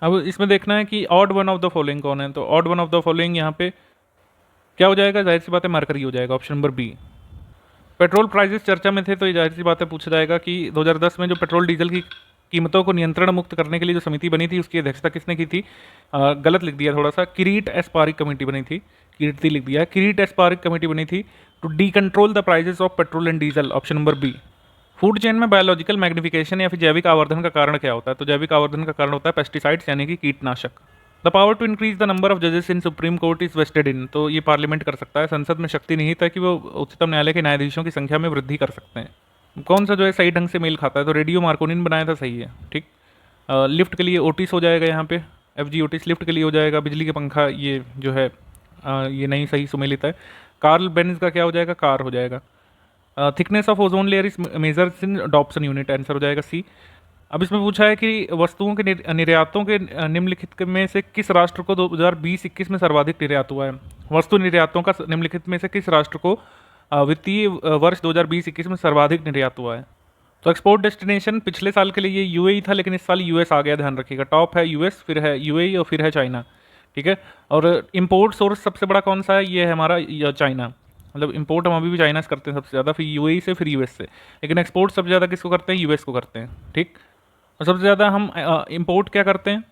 अब इसमें देखना है कि odd one of the following कौन है, तो odd one of the following यहाँ पे क्या हो जाएगा? जाहिर सी बात है मरकरी हो जाएगा। Option number B. Petrol prices चर्चा में थे, तो ये जाहिर सी बात है पूछा जाएगा कि 2010 में जो पेट्रोल डीजल की कीमतों को नियंत्रण मुक्त करने के लिए जो समिति बनी थी उसकी अध्यक्षता किसने की थी? गलत लिख दिया थोड़ा सा, किरीट एस पारिक कमेटी बनी थी, कीर्ति लिख दिया। किरीट एस पारिक कमेटी बनी थी to decontrol the prices of petrol and diesel. Option number B. Food chain में बायोलॉजिकल मैग्निफिकेशन या फिर जैविक आवर्धन का कारण क्या होता है? तो जैविक आवर्धन का कारण होता है पेस्टिसाइड्स यानी कि कीटनाशक। The power to increase the number of जजेस in supreme court is vested in, तो ये पार्लियामेंट कर सकता है, संसद में शक्ति निहित है कि वो उच्चतम न्यायालय के न्यायाधीशों की संख्या में वृद्धि कर सकते हैं। कौन सा जो है सही ढंग से मेल खाता है? तो रेडियो मार्कोनिन बनाया था, सही है। ठीक। लिफ्ट के लिए ओटिस हो जाएगा यहाँ पे, FG ओटिस लिफ्ट के लिए हो जाएगा। बिजली के पंखा ये जो है ये नहीं सही सुमेलित है। कार्ल बेंज का क्या हो जाएगा? कार हो जाएगा। Thickness of ozone layer is measures in Dobson unit, answer हो जाएगा सी। अब इसमें पूछा है कि वस्तुओं के निर्यातों के निम्नलिखित में से किस राष्ट्र को 2020-21 में सर्वाधिक निर्यात हुआ है। वस्तु निर्यातों का निम्नलिखित में से किस राष्ट्र को वित्तीय वर्ष 2020-21 में सर्वाधिक निर्यात हुआ है। तो एक्सपोर्ट डेस्टिनेशन पिछले साल के लिए ये यूएई था, लेकिन इस साल यूएस आ गया, ध्यान रखिएगा। टॉप है यूएस, फिर है यूएई और फिर है चाइना, ठीक है। और इंपोर्ट सोर्स सबसे बड़ा कौन सा है, ये है हमारा चाइना। मतलब इंपोर्ट हम अभी भी चाइना से करते हैं सबसे ज़्यादा, फिर यूएई से, फिर यूएस से। लेकिन एक्सपोर्ट सबसे ज़्यादा किसको करते हैं, यूएस को करते हैं, ठीक। और सबसे ज़्यादा हम इंपोर्ट क्या करते हैं,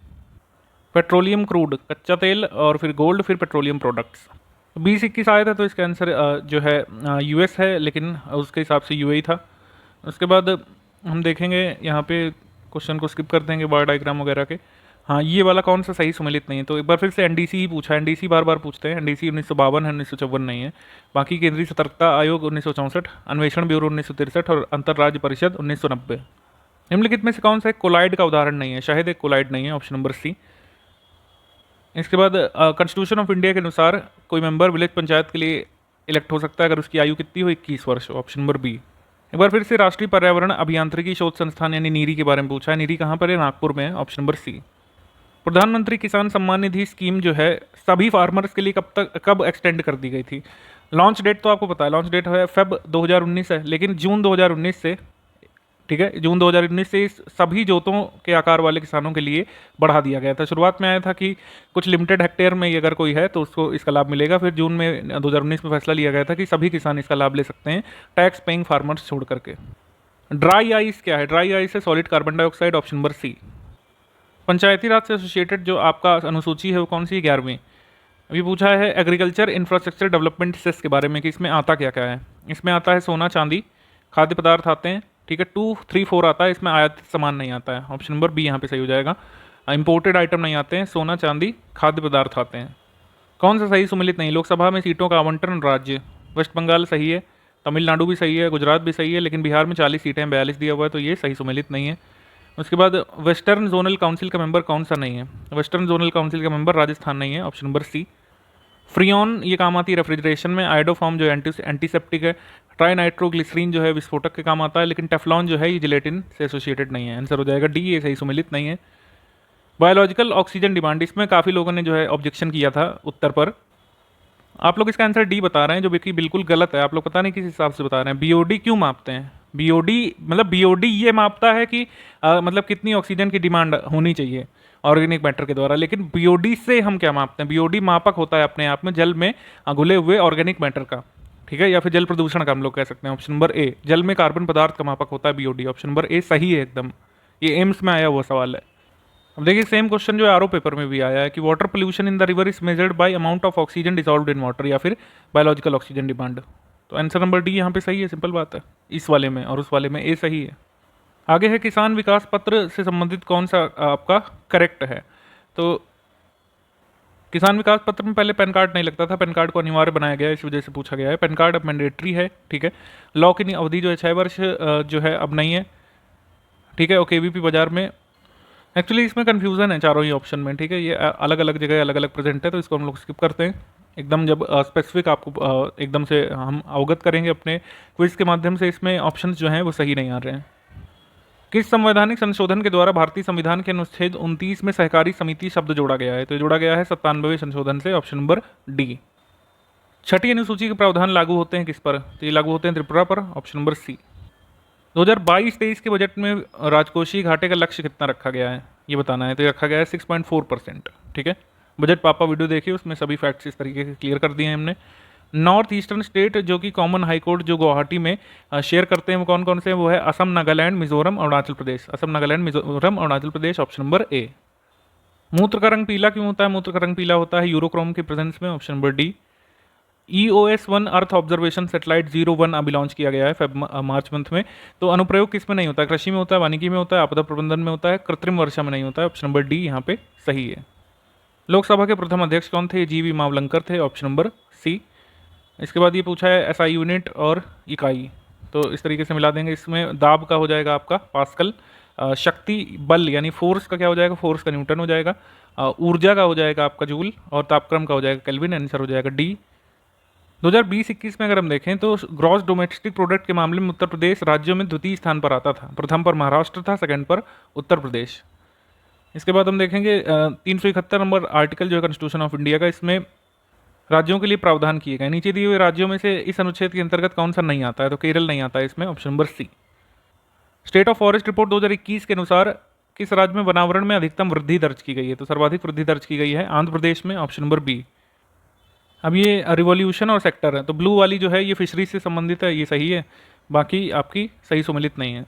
पेट्रोलियम क्रूड, कच्चा तेल, और फिर गोल्ड, फिर पेट्रोलियम प्रोडक्ट्स। 20-21 आया था तो इसका आंसर जो है यूएस है, लेकिन उसके हिसाब से यूएई था। उसके बाद हम देखेंगे यहाँ पे, क्वेश्चन को स्किप कर देंगे बार डायग्राम वगैरह के। हाँ, ये वाला कौन सा सही सुमेलित नहीं है, तो एक बार फिर से एनडीसी ही पूछा है। एनडीसी बार बार पूछते हैं। एनडीसी 1952 है, 1954 नहीं है। बाकी केंद्रीय सतर्कता आयोग 1964, अन्वेषण ब्यूरो 1963 और अंतर्राज्य परिषद 1990। निम्नलिखित में से कौन सा एक कोलाइड का उदाहरण नहीं है, शायद एक कोलाइड नहीं है, ऑप्शन नंबर सी। इसके बाद कॉन्स्टिट्यूशन ऑफ इंडिया के अनुसार कोई मेंबर विलेज पंचायत के लिए इलेक्ट हो सकता है अगर उसकी आयु कितनी हो, 21 वर्ष, ऑप्शन नंबर बी। एक बार फिर से राष्ट्रीय पर्यावरण अभियांत्रिकी शोध संस्थान यानी नीरी के बारे में पूछा है। नीरी कहाँ पर है, नागपुर में है, ऑप्शन नंबर सी। प्रधानमंत्री किसान सम्मान निधि स्कीम जो है सभी फार्मर्स के लिए कब एक्सटेंड कर दी गई थी। लॉन्च डेट तो आपको पता है, लॉन्च डेट है फेब 2019 है, लेकिन जून 2019 से, ठीक है, जून 2019 से इस सभी जोतों के आकार वाले किसानों के लिए बढ़ा दिया गया था। शुरुआत में आया था कि कुछ लिमिटेड हेक्टेयर में अगर कोई है तो उसको इसका लाभ मिलेगा। फिर जून में 2019 में फैसला लिया गया था कि सभी किसान इसका लाभ ले सकते हैं, टैक्स पेइंग फार्मर्स छोड़ करके। ड्राई आइस क्या है, ड्राई आइस है solid carbon dioxide, option number C. Panchayati Raj से एसोसिएटेड जो आपका अनुसूची है वो कौन सी, 11वीं। अभी पूछा है एग्रीकल्चर इंफ्रास्ट्रक्चर डेवलपमेंट सेस के बारे में कि इसमें आता क्या क्या है। इसमें आता है सोना चांदी, खाद्य पदार्थ आते हैं, ठीक है। 2, 3, 4 आता है, इसमें आयातित सामान नहीं आता है, ऑप्शन नंबर बी यहाँ पे सही हो जाएगा। इंपोर्टेड आइटम नहीं आते हैं, सोना चांदी खाद्य पदार्थ आते हैं। कौन सा सही सुमेलित नहीं, लोकसभा में सीटों का आवंटन राज्य, वेस्ट बंगाल सही है, तमिलनाडु भी सही है, गुजरात भी सही है, लेकिन बिहार में 40 सीटें 42 दिया हुआ है, तो ये सही सुमेलित नहीं है। उसके बाद वेस्टर्न जोनल काउंसिल का मेंबर कौन सा नहीं है, वेस्टर्न जोनल काउंसिल का मेंबर राजस्थान नहीं है, ऑप्शन नंबर सी। फ्रियोन ये काम आती है रेफ्रिजरेशन में, आयोडोफॉर्म जो एंटीसेप्टिक है, ट्राइनाइट्रोग्लिसरीन जो है विस्फोटक के काम आता है, लेकिन टेफ्लॉन जो है ये जिलेटिन से एसोसिएटेड नहीं है। आंसर हो जाएगा डी, ये सही सुमेलित नहीं है। बायोलॉजिकल ऑक्सीजन डिमांड, इसमें काफ़ी लोगों ने जो है ऑब्जेक्शन किया था उत्तर पर। आप लोग इसका आंसर डी बता रहे हैं, जो कि बिल्कुल गलत है। आप लोग पता नहीं किस हिसाब से बता रहे हैं। बीओडी क्यों मापते हैं, बीओडी मतलब बीओडी ये मापता है कि मतलब कितनी ऑक्सीजन की डिमांड होनी चाहिए ऑर्गेनिक मैटर के द्वारा, लेकिन बीओडी से हम क्या मापते हैं, बीओडी मापक होता है अपने आप में जल में घुले हुए ऑर्गेनिक मैटर का, ठीक है, या फिर जल प्रदूषण का हम लोग कह सकते हैं। ऑप्शन नंबर ए, जल में कार्बन पदार्थ का मापक होता है बीओडी, ऑप्शन नंबर ए सही है एकदम। ये एम्स में आया हुआ सवाल है। अब देखिए सेम क्वेश्चन जो आरओ पेपर में भी आया है कि water pollution in the river is measured by amount of oxygen dissolved in water, या फिर बायोलॉजिकल ऑक्सीजन डिमांड। तो आंसर नंबर डी यहाँ पे सही है, सिंपल बात है। इस वाले में और उस वाले में ए सही है। आगे है किसान विकास पत्र से संबंधित कौन सा आपका करेक्ट है। तो किसान विकास पत्र में पहले पैन कार्ड नहीं लगता था, पैन कार्ड को अनिवार्य बनाया गया है, इस वजह से पूछा गया है। पैन कार्ड अब मैंडेटरी है, ठीक है। लॉ की अवधि जो है 6 वर्ष जो है अब नहीं है, ठीक है। और केवीपी बाजार में एक्चुअली इसमें कन्फ्यूज़न है चारों ही ऑप्शन में, ठीक है। ये अलग अलग जगह अलग अलग प्रेजेंट है, तो इसको हम लोग स्किप करते हैं। एकदम जब स्पेसिफिक आपको एकदम से हम अवगत करेंगे अपने क्विज के माध्यम से, इसमें ऑप्शंस जो हैं वो सही नहीं आ रहे हैं। किस संवैधानिक संशोधन के द्वारा भारतीय संविधान के अनुच्छेद 29 में सहकारी समिति शब्द जोड़ा गया है। तो जोड़ा गया है 97वें संशोधन से, ऑप्शन नंबर डी। छठी अनुसूची के प्रावधान लागू होते हैं किस पर, तो ये लागू होते हैं त्रिपुरा पर, ऑप्शन नंबर सी। 2022-23 के बजट में राजकोषीय घाटे का लक्ष्य कितना रखा गया है ये बताना है। तो ये रखा गया है 6.4%, ठीक है। बजट पापा वीडियो देखिए, उसमें सभी फैक्ट्स इस तरीके से क्लियर कर दिए हैं हमने। नॉर्थ ईस्टर्न स्टेट जो कि कॉमन हाई कोर्ट जो गुवाहाटी में शेयर करते हैं वो कौन कौन से हैं, वो है असम, नागालैंड, मिजोरम, अरुणाचल प्रदेश। असम, नागालैंड, मिजोरम, अरुणाचल प्रदेश, ऑप्शन नंबर ए। मूत्र का रंग पीला क्यों होता है, मूत्र का रंग पीला होता है यूरोक्रोम की प्रेजेंस में, option number D. EOS-1 earth observation satellite 01 अभी लॉन्च किया गया है मार्च मंथ में। तो अनुप्रयोग किस में नहीं होता है, कृषि में होता है, वानिकी में होता है, आपदा प्रबंधन में होता है, कृत्रिम वर्षा में नहीं होता है, ऑप्शन नंबर डी यहाँ पे सही है। लोकसभा के प्रथम अध्यक्ष कौन थे, GV मावलंकर थे, ऑप्शन नंबर सी। इसके बाद ये पूछा है SI यूनिट और इकाई, तो इस तरीके से मिला देंगे। इसमें दाब का हो जाएगा आपका पास्कल, शक्ति बल यानी फोर्स का क्या हो जाएगा, फोर्स का न्यूटन हो जाएगा, ऊर्जा का हो जाएगा आपका जूल, और तापक्रम का हो जाएगा केल्विन। आंसर हो जाएगा डी। 2020-21 में अगर हम देखें तो ग्रॉस डोमेस्टिक प्रोडक्ट के मामले में उत्तर प्रदेश राज्यों में द्वितीय स्थान पर आता था। प्रथम पर महाराष्ट्र था, सेकंड पर उत्तर प्रदेश। इसके बाद हम देखेंगे 371 नंबर आर्टिकल जो है कॉन्स्टिट्यूशन ऑफ इंडिया का, इसमें राज्यों के लिए प्रावधान किए गए। नीचे दिए हुए राज्यों में से इस अनुच्छेद के अंतर्गत कौन सा नहीं आता है, तो केरल नहीं आता है इसमें, option number C. State of forest report 2021 के अनुसार किस राज्य में वनावरण में अधिकतम वृद्धि दर्ज की गई है, तो सर्वाधिक वृद्धि दर्ज की गई है आंध्र प्रदेश में, ऑप्शन नंबर बी। अब ये रिवॉल्यूशन और सेक्टर है, तो ब्लू वाली जो है ये फिशरीज से संबंधित है, ये सही है, बाकी आपकी सही सम्मिलित नहीं है।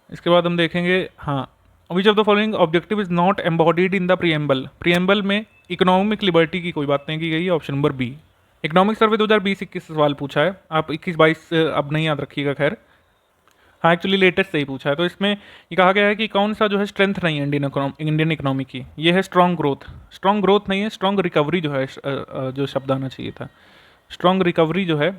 इसके बाद हम देखेंगे, हाँ, which of the following objective is not embodied in the preamble. Preamble में इकोनॉमिक लिबर्टी की कोई बात नहीं की गई है, option number B. Economic survey 2020-21 सवाल पूछा है, आप 21-22 अब नहीं याद रखिएगा, खैर हाँ एक्चुअली लेटेस्ट से ही पूछा है। तो इसमें ये कहा गया है कि कौन सा जो है स्ट्रेंथ नहीं है इंडियन इकोनॉमी की, ये है स्ट्रॉन्ग ग्रोथ। स्ट्रॉन्ग ग्रोथ नहीं है, स्ट्रॉन्ग रिकवरी जो है, जो शब्द आना चाहिए था, स्ट्रॉन्ग रिकवरी जो है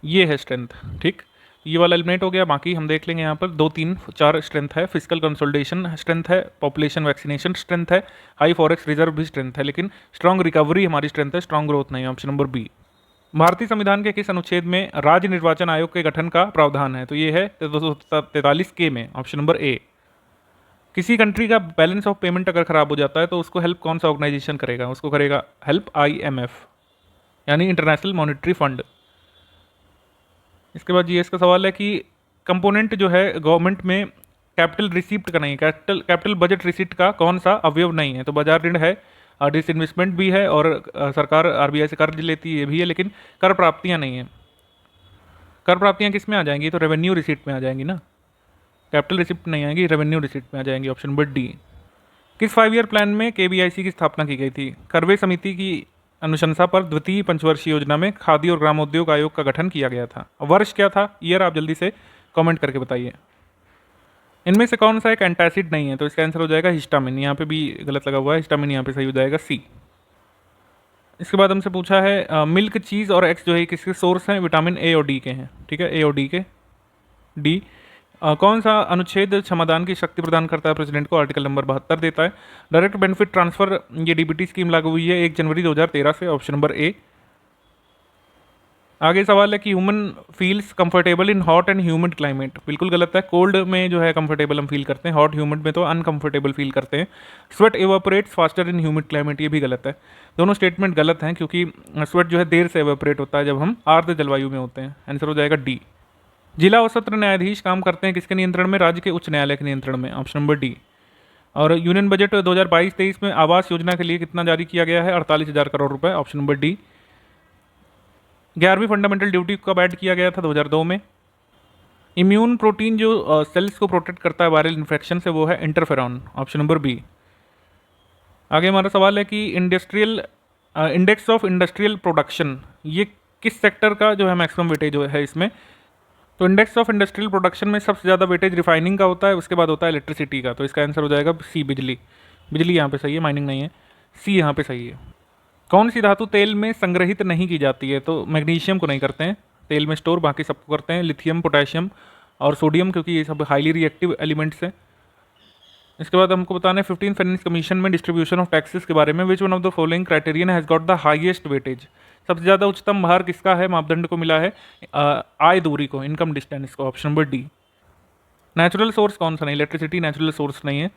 ये है स्ट्रेंथ। ठीक, ये वाला एलिमिनेट हो गया। बाकी हम देख लेंगे यहाँ पर 2 3 4 स्ट्रेंथ है। फिजिकल कंसोलिडेशन स्ट्रेंथ है, पॉपुलेशन वैक्सीनेशन स्ट्रेंथ है, हाई फॉरेक्स रिजर्व भी स्ट्रेंथ है, लेकिन स्ट्रॉन्ग रिकवरी हमारी स्ट्रेंथ है, स्ट्रॉन्ग ग्रोथ नहीं, ऑप्शन नंबर बी। भारतीय संविधान के किस अनुच्छेद में राज्य निर्वाचन आयोग के गठन का प्रावधान है, तो ये है 243 के में, ऑप्शन नंबर ए। किसी कंट्री का बैलेंस ऑफ पेमेंट अगर खराब हो जाता है तो उसको हेल्प कौन सा ऑर्गेनाइजेशन करेगा, उसको करेगा हेल्प IMF, यानी इंटरनेशनल मॉनेटरी फंड। इसके बाद जीएस का सवाल है कि कंपोनेंट जो है गवर्नमेंट में कैपिटल रिसिप्ट का नहीं है, कैपिटल बजट रिसिप्ट का कौन सा अवयव नहीं है, तो बाजार ऋण है, डिसइन्वेस्टमेंट भी है, और सरकार RBI से कर्ज लेती है ये भी है, लेकिन कर प्राप्तियां नहीं है। कर प्राप्तियां किस में आ जाएंगी, तो रेवेन्यू रिसिप्ट में आ जाएंगी ना, कैपिटल रिसिप्ट नहीं आएगी, रेवेन्यू रिसिप्ट में आ जाएंगी, ऑप्शन नंबर डी। किस 5 ईयर प्लान में KBIC की स्थापना की गई थी, करवे समिति की अनुशंसा पर द्वितीय पंचवर्षीय योजना में खादी और ग्रामोद्योग आयोग का गठन किया गया था। वर्ष क्या था, ईयर आप जल्दी से कमेंट करके बताइए। इनमें से कौन सा एक एंटासिड नहीं है, तो इसका आंसर हो जाएगा हिस्टामिन, यहाँ पे भी गलत लगा हुआ है, हिस्टामिन यहाँ पे सही हो जाएगा सी। इसके बाद हमसे पूछा है मिल्क, चीज़ और एग्स जो है किसके सोर्स हैं, विटामिन A और D के हैं। ठीक है, A और D के। डी कौन सा अनुच्छेद क्षमादान की शक्ति प्रदान करता है प्रेसिडेंट को, आर्टिकल नंबर 72 देता है। डायरेक्ट बेनिफिट ट्रांसफर ये DBT स्कीम लागू हुई है 1 जनवरी 2013 से, ऑप्शन नंबर ए। आगे सवाल है कि human feels comfortable in hot and humid climate, बिल्कुल गलत है। कोल्ड में जो है कंफर्टेबल हम फील करते हैं, हॉट ह्यूमिड में तो अनकंफर्टेबल फील करते हैं। Sweat evaporates faster in humid climate, ये भी गलत है। दोनों स्टेटमेंट गलत हैं, क्योंकि स्वेट जो है देर से एवापोरेट होता है जब हम आर्द्र जलवायु में होते हैं। आंसर हो जाएगा डी। जिला और सत्र न्यायाधीश काम करते हैं किसके नियंत्रण में, राज्य के उच्च न्यायालय के नियंत्रण में, ऑप्शन नंबर डी। और यूनियन बजट 2022-23 में आवास योजना के लिए कितना जारी किया गया है, 48,000 करोड़ रुपए, ऑप्शन नंबर डी। 11वीं फंडामेंटल ड्यूटी कब ऐड किया गया था, 2002 में। इम्यून प्रोटीन जो सेल्स को प्रोटेक्ट करता है वायरल इन्फेक्शन से, वो है इंटरफेरॉन, ऑप्शन नंबर बी। आगे हमारा सवाल है कि industrial index of industrial production ये किस सेक्टर का जो है मैक्सिमम वेटेज है इसमें, तो इंडेक्स ऑफ इंडस्ट्रियल प्रोडक्शन में सबसे ज़्यादा वेटेज रिफाइनिंग का होता है, उसके बाद होता है इलेक्ट्रिसिटी का, तो इसका आंसर हो जाएगा सी, बिजली। बिजली यहाँ पे सही है, माइनिंग नहीं है, सी यहाँ पे सही है। कौन सी धातु तेल में संग्रहित नहीं की जाती है, तो मैग्नीशियम को नहीं करते हैं तेल में स्टोर, बाकी सबको करते हैं, लिथियम, पोटेशियम और सोडियम, क्योंकि ये सब हाईली रिएक्टिव एलिमेंट्स हैं। इसके बाद हमको बताना है 15 फाइनेंस कमीशन में डिस्ट्रीब्यूशन ऑफ टैक्सेस के बारे में, विच one of the following criterion has got the highest weightage, सबसे ज़्यादा उच्चतम भार किसका है, मापदंड को मिला है आय दूरी को, इनकम डिस्टेंस को, option number D. Natural source कौन सा नहीं, इलेक्ट्रिसिटी नेचुरल सोर्स नहीं है।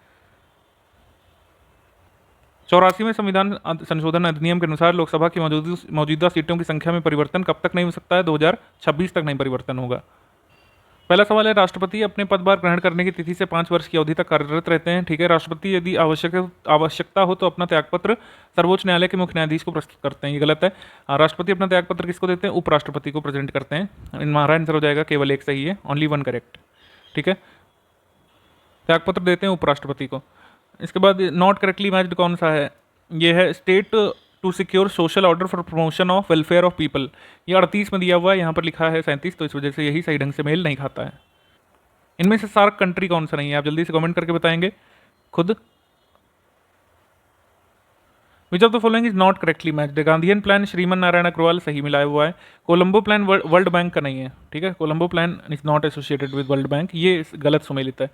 84वें संविधान संशोधन अधिनियम के अनुसार लोकसभा की मौजूदा सीटों की संख्या में परिवर्तन कब तक नहीं हो सकता है, 2026 तक नहीं परिवर्तन होगा। पहला सवाल है राष्ट्रपति अपने पदभार ग्रहण करने की तिथि से 5 वर्ष की अवधि तक कार्यरत रहते हैं। ठीक है, राष्ट्रपति यदि आवश्यकता हो तो अपना त्यागपत्र सर्वोच्च न्यायालय के मुख्य न्यायाधीश को प्रस्तुत करते हैं, ये गलत है। राष्ट्रपति अपना त्यागपत्र किसको देते हैं, उपराष्ट्रपति को प्रेजेंट करते हैं। हमारा आंसर हो जाएगा केवल एक सही है, ओनली वन करेक्ट। ठीक है, त्यागपत्र देते हैं उपराष्ट्रपति को। इसके बाद नॉट करेक्टली मैच्ड कौन सा है, ये है state to secure social order for promotion of welfare of people, ये 38 में दिया हुआ है, यहाँ पर लिखा है 37, तो इस वजह से यही सही ढंग से मेल नहीं खाता है। इनमें से सार्क कंट्री कौन सा नहीं है, आप जल्दी से कमेंट करके बताएंगे खुद। Which of the following is not correctly matched, Gandhian plan Shriman Narayan Agarwal सही मिलाया हुआ है। कोलंबो प्लान वर्ल्ड बैंक का नहीं है। ठीक है, Colombo plan is not associated with world bank, ये गलत सुमेलित है।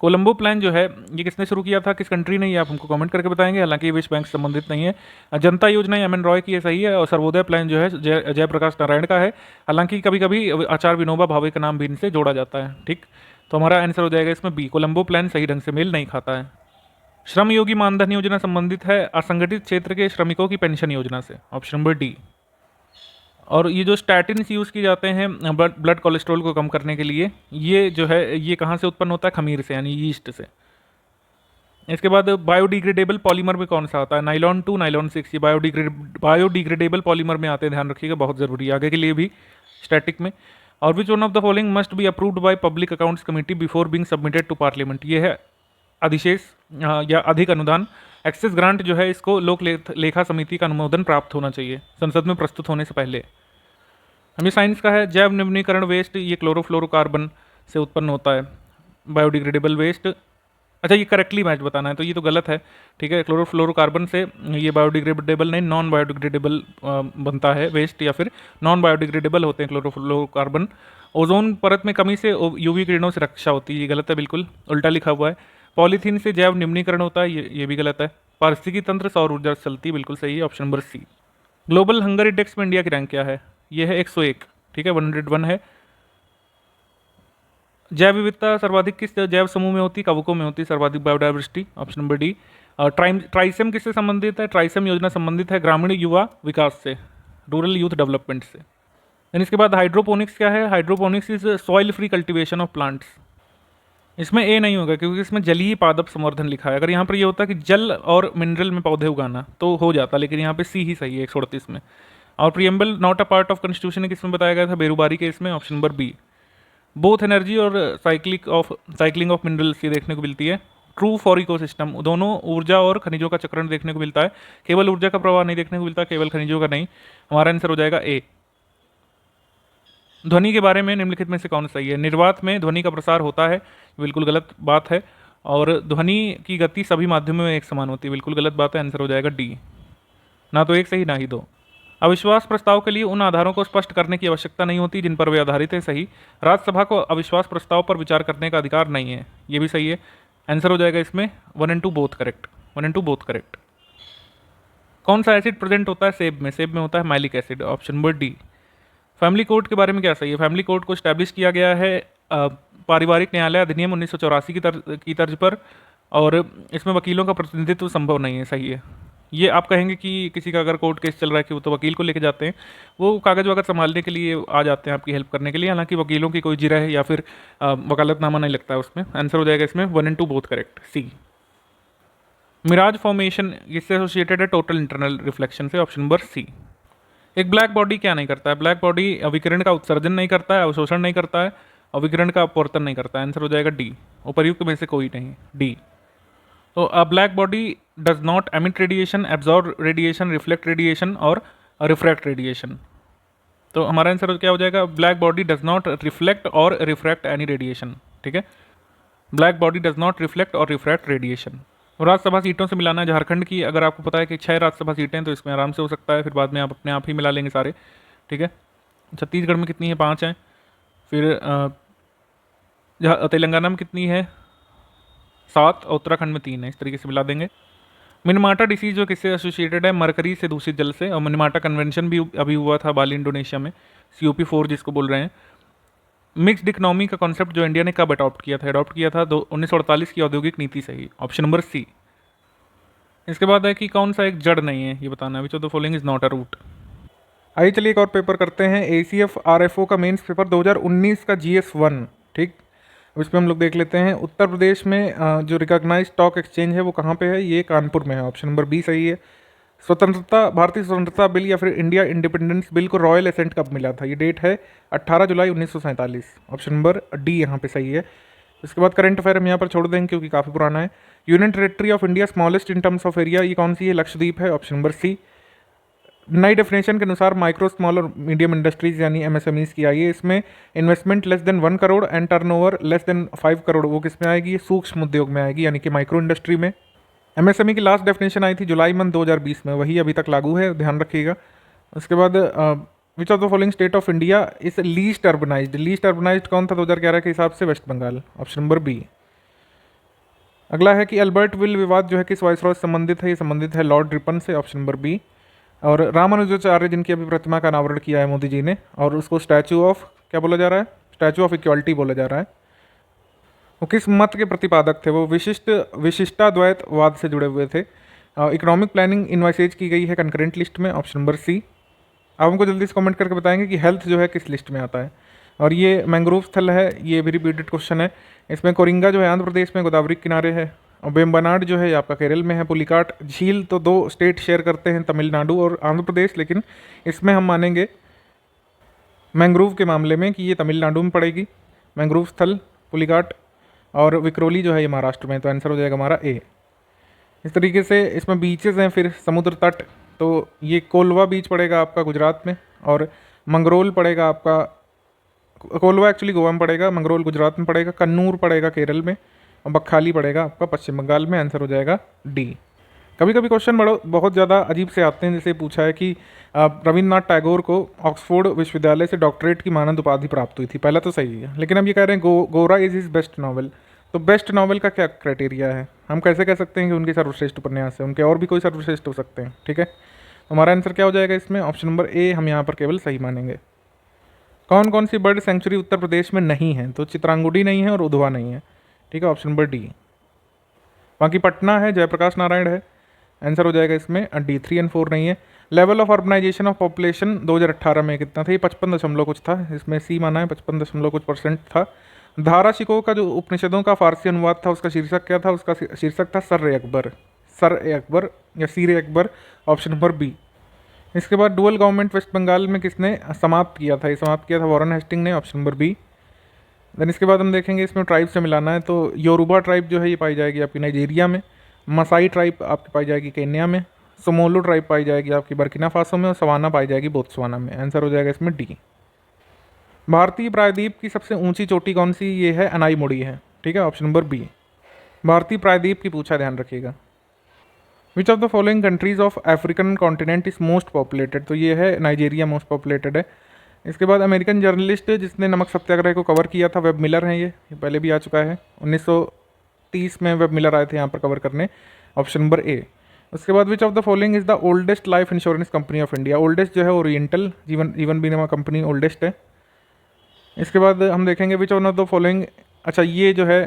कोलंबो प्लान जो है ये किसने शुरू किया था, किस कंट्री ने, ये आप हमको कमेंट करके बताएंगे। हालांकि ये विश्व बैंक से संबंधित नहीं है। जनता योजना एम.एन. रॉय की, ये सही है। और सर्वोदय प्लान जो है जयप्रकाश नारायण का है। हालांकि कभी कभी आचार्य विनोबा भावे का नाम भी इनसे जोड़ा जाता है। ठीक, तो हमारा आंसर हो जाएगा इसमें बी, कोलंबो प्लान सही ढंग से मेल नहीं खाता है। श्रम योगी मानधन योजना संबंधित है असंगठित क्षेत्र के श्रमिकों की पेंशन योजना से, ऑप्शन नंबर डी। और ये जो स्टैटिन्स यूज़ किए जाते हैं ब्लड कोलेस्ट्रॉल को कम करने के लिए, ये जो है ये कहाँ से उत्पन्न होता है, खमीर से यानी यीस्ट से। इसके बाद बायोडिग्रेडेबल पॉलीमर में कौन सा आता है, नाइलॉन 2, नाइलॉन 6, ये बायोडिग्रेडेबल पॉलीमर में आते हैं, ध्यान रखिएगा, बहुत ज़रूरी है आगे के लिए भी स्टैटिक में। और which one of the following must be approved by public accounts committee before being submitted to parliament, ये है अधिशेष या अधिक अनुदान, एक्सेस ग्रांट जो है इसको लोक लेखा समिति का अनुमोदन प्राप्त होना चाहिए संसद में प्रस्तुत होने से पहले। हमें साइंस का है जैव नवीनीकरण वेस्ट, ये क्लोरोफ्लोरोकार्बन से उत्पन्न होता है, बायोडिग्रेडेबल वेस्ट। अच्छा, ये करेक्टली मैच बताना है, तो ये तो गलत है। ठीक है, क्लोरोफ्लोरोकार्बन से ये बायोडिग्रेडेबल नहीं, नॉन बायोडिग्रेडेबल बनता है वेस्ट, या फिर नॉन बायोडिग्रेडेबल होते हैं क्लोरोफ्लोरोकार्बन। ओजोन परत में कमी से यूवी किरणों से रक्षा होती है, ये गलत है, बिल्कुल उल्टा लिखा हुआ है। पॉलीथीन से जैव निम्नीकरण होता है, ये भी गलत है। पारिस्थितिकी तंत्र सौर ऊर्जा से चलती है, बिल्कुल सही है, option number C. Global hunger index में इंडिया की रैंक क्या है, ये है 101, ठीक है, 101 है। जैव विविधता सर्वाधिक किस जैव समूह में होती है, कवकों में होती है सर्वाधिक biodiversity, option number D. TRYSEM किससे संबंधित है, ट्राइसम योजना संबंधित है ग्रामीण युवा विकास से, रूरल यूथ डेवलपमेंट से। देन इसके बाद हाइड्रोपोनिक्स क्या है, hydroponics is soil free cultivation of plants. इसमें ए नहीं होगा क्योंकि इसमें जलीय पादप संवर्धन लिखा है। अगर यहाँ पर ये होता कि जल और मिनरल में पौधे उगाना तो हो जाता, लेकिन यहाँ पे सी ही सही है 138 में। और preamble not a part of constitution किसमें बताया गया था, बेरूबारी के इसमें, option number B. Both energy और साइक्लिंग ऑफ मिनरल्स ये देखने को मिलती है। ट्रू फॉर इकोसिस्टम, दोनों ऊर्जा और खनिजों का चक्रण देखने को मिलता है, केवल ऊर्जा का प्रवाह नहीं देखने को मिलता, केवल खनिजों का नहीं। हमारा आंसर हो जाएगा ए। ध्वनि के बारे में निम्नलिखित में से कौन सही है, निर्वात में ध्वनि का प्रसार होता है, बिल्कुल गलत बात है। और ध्वनि की गति सभी माध्यमों में एक समान होती है, बिल्कुल गलत बात है, आंसर हो जाएगा डी। ना तो एक सही ना ही दो। अविश्वास प्रस्ताव के लिए उन आधारों को स्पष्ट करने की आवश्यकता नहीं होती जिन पर वे आधारित है, सही। राज्यसभा को अविश्वास प्रस्ताव पर विचार करने का अधिकार नहीं है, ये भी सही है, आंसर हो जाएगा इसमें 1 and 2 both correct, 1 and 2 both correct. कौन सा एसिड प्रेजेंट होता है सेब में, सेब में होता है malic acid, option number D. Family court के बारे में क्या सही है, फैमिली कोर्ट को स्टैब्लिश किया गया है पारिवारिक न्यायालय अधिनियम 1984 की तर्ज पर, और इसमें वकीलों का प्रतिनिधित्व संभव नहीं है, सही है। ये आप कहेंगे कि किसी का अगर कोर्ट केस चल रहा है कि वो तो वकील को लेके जाते हैं, वो कागज वगैरह संभालने के लिए आ जाते हैं आपकी हेल्प करने के लिए, हालांकि वकीलों की कोई जिरह है या फिर वकालतनामा नहीं लगता है उसमें। आंसर हो जाएगा इसमें 1 and 2 both correct, C. Mirage formation इससे एसोसिएटेड है टोटल इंटरनल रिफ्लेक्शन से, ऑप्शन नंबर सी। एक ब्लैक बॉडी क्या नहीं करता है, ब्लैक बॉडी विकिरण का उत्सर्जन नहीं करता है, अवशोषण नहीं करता है, और विकिरण का अपवर्तन नहीं करता है, आंसर हो जाएगा डी। उपर्युक्त में से कोई नहीं, डी। तो अ black body does not emit radiation, absorb radiation, reflect radiation और रिफ्रैक्ट रेडिएशन। तो हमारा आंसर क्या हो जाएगा, black body does not reflect और रिफ्रैक्ट एनी रेडिएशन, ठीक है, black body does not reflect और रिफ्रैक्ट रेडिएशन। राज्यसभा सीटों से मिलाना है झारखंड की, अगर आपको पता है कि 6 राज्यसभा सीटें हैं तो इसमें आराम से हो सकता है, फिर बाद में आप अपने आप ही मिला लेंगे सारे, ठीक है। छत्तीसगढ़ में कितनी है, 5 हैं। फिर तेलंगाना में कितनी है, 7, और उत्तराखंड में 3 है, इस तरीके से मिला देंगे। मिनमाटा डिसीज जो किससे एसोसिएटेड है, मरकरी से दूषित जल से, और मिनमाटा कन्वेंशन भी अभी हुआ था बाली इंडोनेशिया में, COP4 जिसको बोल रहे हैं। मिक्स्ड इकोनॉमी का कॉन्सेप्ट जो इंडिया ने कब अडॉप्ट किया था, 1948 की औद्योगिक नीति से ही, ऑप्शन नंबर सी। इसके बाद है कि कौन सा एक जड़ नहीं है, ये बताना है, which of the following is not a root. आइए चलिए एक और पेपर करते हैं, ACF RFO का मेंस पेपर 2019 का GS1, ठीक। अब इसमें हम लोग देख लेते हैं, उत्तर प्रदेश में जो रिकॉग्नाइज स्टॉक एक्सचेंज है वो कहाँ पे है, ये कानपुर में है, ऑप्शन नंबर बी सही है। भारतीय स्वतंत्रता बिल या फिर इंडिया इंडिपेंडेंस बिल को रॉयल एसेंट कब मिला था, ये डेट है 18 जुलाई 1947, ऑप्शन नंबर डी यहाँ पे सही है। इसके बाद करंट अफेयर हम यहाँ पर छोड़ देंगे क्योंकि काफ़ी पुराना है। Union territory of India smallest in terms of area, ये कौन सी है, लक्षद्वीप है, ऑप्शन नंबर सी। नई डेफिनेशन के अनुसार माइक्रो स्मॉल और मीडियम इंडस्ट्रीज यानी MSMEs की आई है, इसमें investment less than 1 crore and turnover less than 5 crore, वो किस में आएगी, ये सूक्ष्म उद्योग में आएगी, यानी कि माइक्रो इंडस्ट्री में। MSME की लास्ट डेफिनेशन आई थी जुलाई मंथ 2020 में, वही अभी तक लागू है, ध्यान रखिएगा। उसके बाद which of the following state of India is least urbanised कौन था 2011 के हिसाब से, West Bengal, option number B. अगला है कि अल्बर्ट विल विवाद जो है किस वाइसरॉय से संबंधित है, ये संबंधित है लॉर्ड रिपन से, ऑप्शन नंबर बी। और रामानुजाचार्य जिनकी अभी प्रतिमा का अनावरण किया है मोदी जी ने, और उसको स्टैचू ऑफ क्या बोला जा रहा है, स्टैचू ऑफ इक्वालिटी बोला जा रहा है, वो किस मत के प्रतिपादक थे, वो विशिष्टाद्वैतवाद से जुड़े हुए थे। इकोनॉमिक प्लानिंग इन्वाइसेज की गई है कंकरेंट लिस्ट में, ऑप्शन नंबर सी। आप हमको जल्दी से कमेंट करके बताएंगे कि हेल्थ जो है किस लिस्ट में आता है। और ये मैंग्रोव स्थल है, ये भी रिपीटेड क्वेश्चन है। इसमें कोरिंगा जो है आंध्र प्रदेश में गोदावरी के किनारे है, और वेम्बनाड जो है ये आपका केरल में है। पुलिकाट झील तो 2 स्टेट शेयर करते हैं, तमिलनाडु और आंध्र प्रदेश, लेकिन इसमें हम मानेंगे मैंग्रोव के मामले में कि ये तमिलनाडु में पड़ेगी, मैंग्रोव स्थल पुलिकाट। और विक्रोली जो है ये महाराष्ट्र में, तो आंसर हो जाएगा हमारा ए। इस तरीके से इसमें बीचेस हैं, फिर समुद्र तट, तो ये कोलवा बीच पड़ेगा आपका गुजरात में, और मंगरोल पड़ेगा आपका, कोलवा एक्चुअली गोवा में पड़ेगा, मंगरोल गुजरात में पड़ेगा, कन्नूर पड़ेगा केरल में, और बखाली पड़ेगा आपका पश्चिम बंगाल में। आंसर हो जाएगा डी। कभी कभी क्वेश्चन बहुत ज़्यादा अजीब से आते हैं, जैसे पूछा है कि रविन्द्रनाथ टैगोर को ऑक्सफोर्ड विश्वविद्यालय से डॉक्टरेट की मानद उपाधि प्राप्त हुई थी। पहला तो सही है, लेकिन अब ये कह रहे हैं गोरा इज हिज बेस्ट नॉवल। तो बेस्ट नॉवल का क्या क्राइटेरिया है, हम कैसे कह सकते हैं कि उनके सर्वश्रेष्ठ उपन्यास है, उनके और भी कोई सर्वश्रेष्ठ हो सकते हैं। ठीक है, हमारा आंसर क्या हो जाएगा इसमें, ऑप्शन नंबर ए हम यहाँ पर केवल सही मानेंगे। कौन कौन सी बर्ड सेंचुरी उत्तर प्रदेश में नहीं है, तो चित्रांगुडी नहीं है और उधवा नहीं है। ठीक है, ऑप्शन नंबर डी। बाकी पटना है, जयप्रकाश नारायण है, आंसर हो जाएगा इसमें डी। 3 और 4 नहीं है। Level of urbanisation of population 2018 में कितना था, ये 55 दशमलव कुछ था, इसमें सी माना है, 55 दशमलव कुछ % था। धारा शिकोह का जो उपनिषदों का फारसी अनुवाद था उसका शीर्षक क्या था, उसका शीर्षक था सर-ए-अकबर, सर-ए-अकबर या सीर-ए-अकबर, ऑप्शन नंबर बी। इसके बाद डुअल गवर्नमेंट वेस्ट बंगाल में किसने समाप्त किया था, ये समाप्त किया था वॉरेन हेस्टिंग ने, ऑप्शन नंबर बी। देन इसके बाद हम देखेंगे इसमें ट्राइब से मिलाना है, तो योरूबा ट्राइब जो है ये पाई जाएगी आपकी नाइजीरिया में, मसाई ट्राइब आपकी पाई जाएगी केन्या में, सोमोलो ट्राइब पाई जाएगी आपकी बर्किना फासो में, और सवाना पाई जाएगी बोत्सवाना में। आंसर हो जाएगा इसमें डी। भारतीय प्रायद्वीप की सबसे ऊंची चोटी कौन सी, ये है अनाईमुड़ी है। ठीक है, ऑप्शन नंबर बी। भारतीय प्रायद्वीप की पूछा, ध्यान रखिएगा। विच of the following countries of African continent is most populated, तो ये है नाइजीरिया मोस्ट पॉपुलेटेड है। इसके बाद अमेरिकन जर्नलिस्ट जिसने नमक सत्याग्रह को कवर किया था, वेब मिलर हैं, ये पहले भी आ चुका है, 1930 में वेब मिलर आए थे यहाँ पर कवर करने, ऑप्शन नंबर ए। उसके बाद which of the following is the oldest life insurance company of India, oldest जो है ओरिएंटल जीवन बीमा कंपनी ओल्डेस्ट है। इसके बाद हम देखेंगे विच ऑफ द फॉलोइंग, अच्छा ये जो है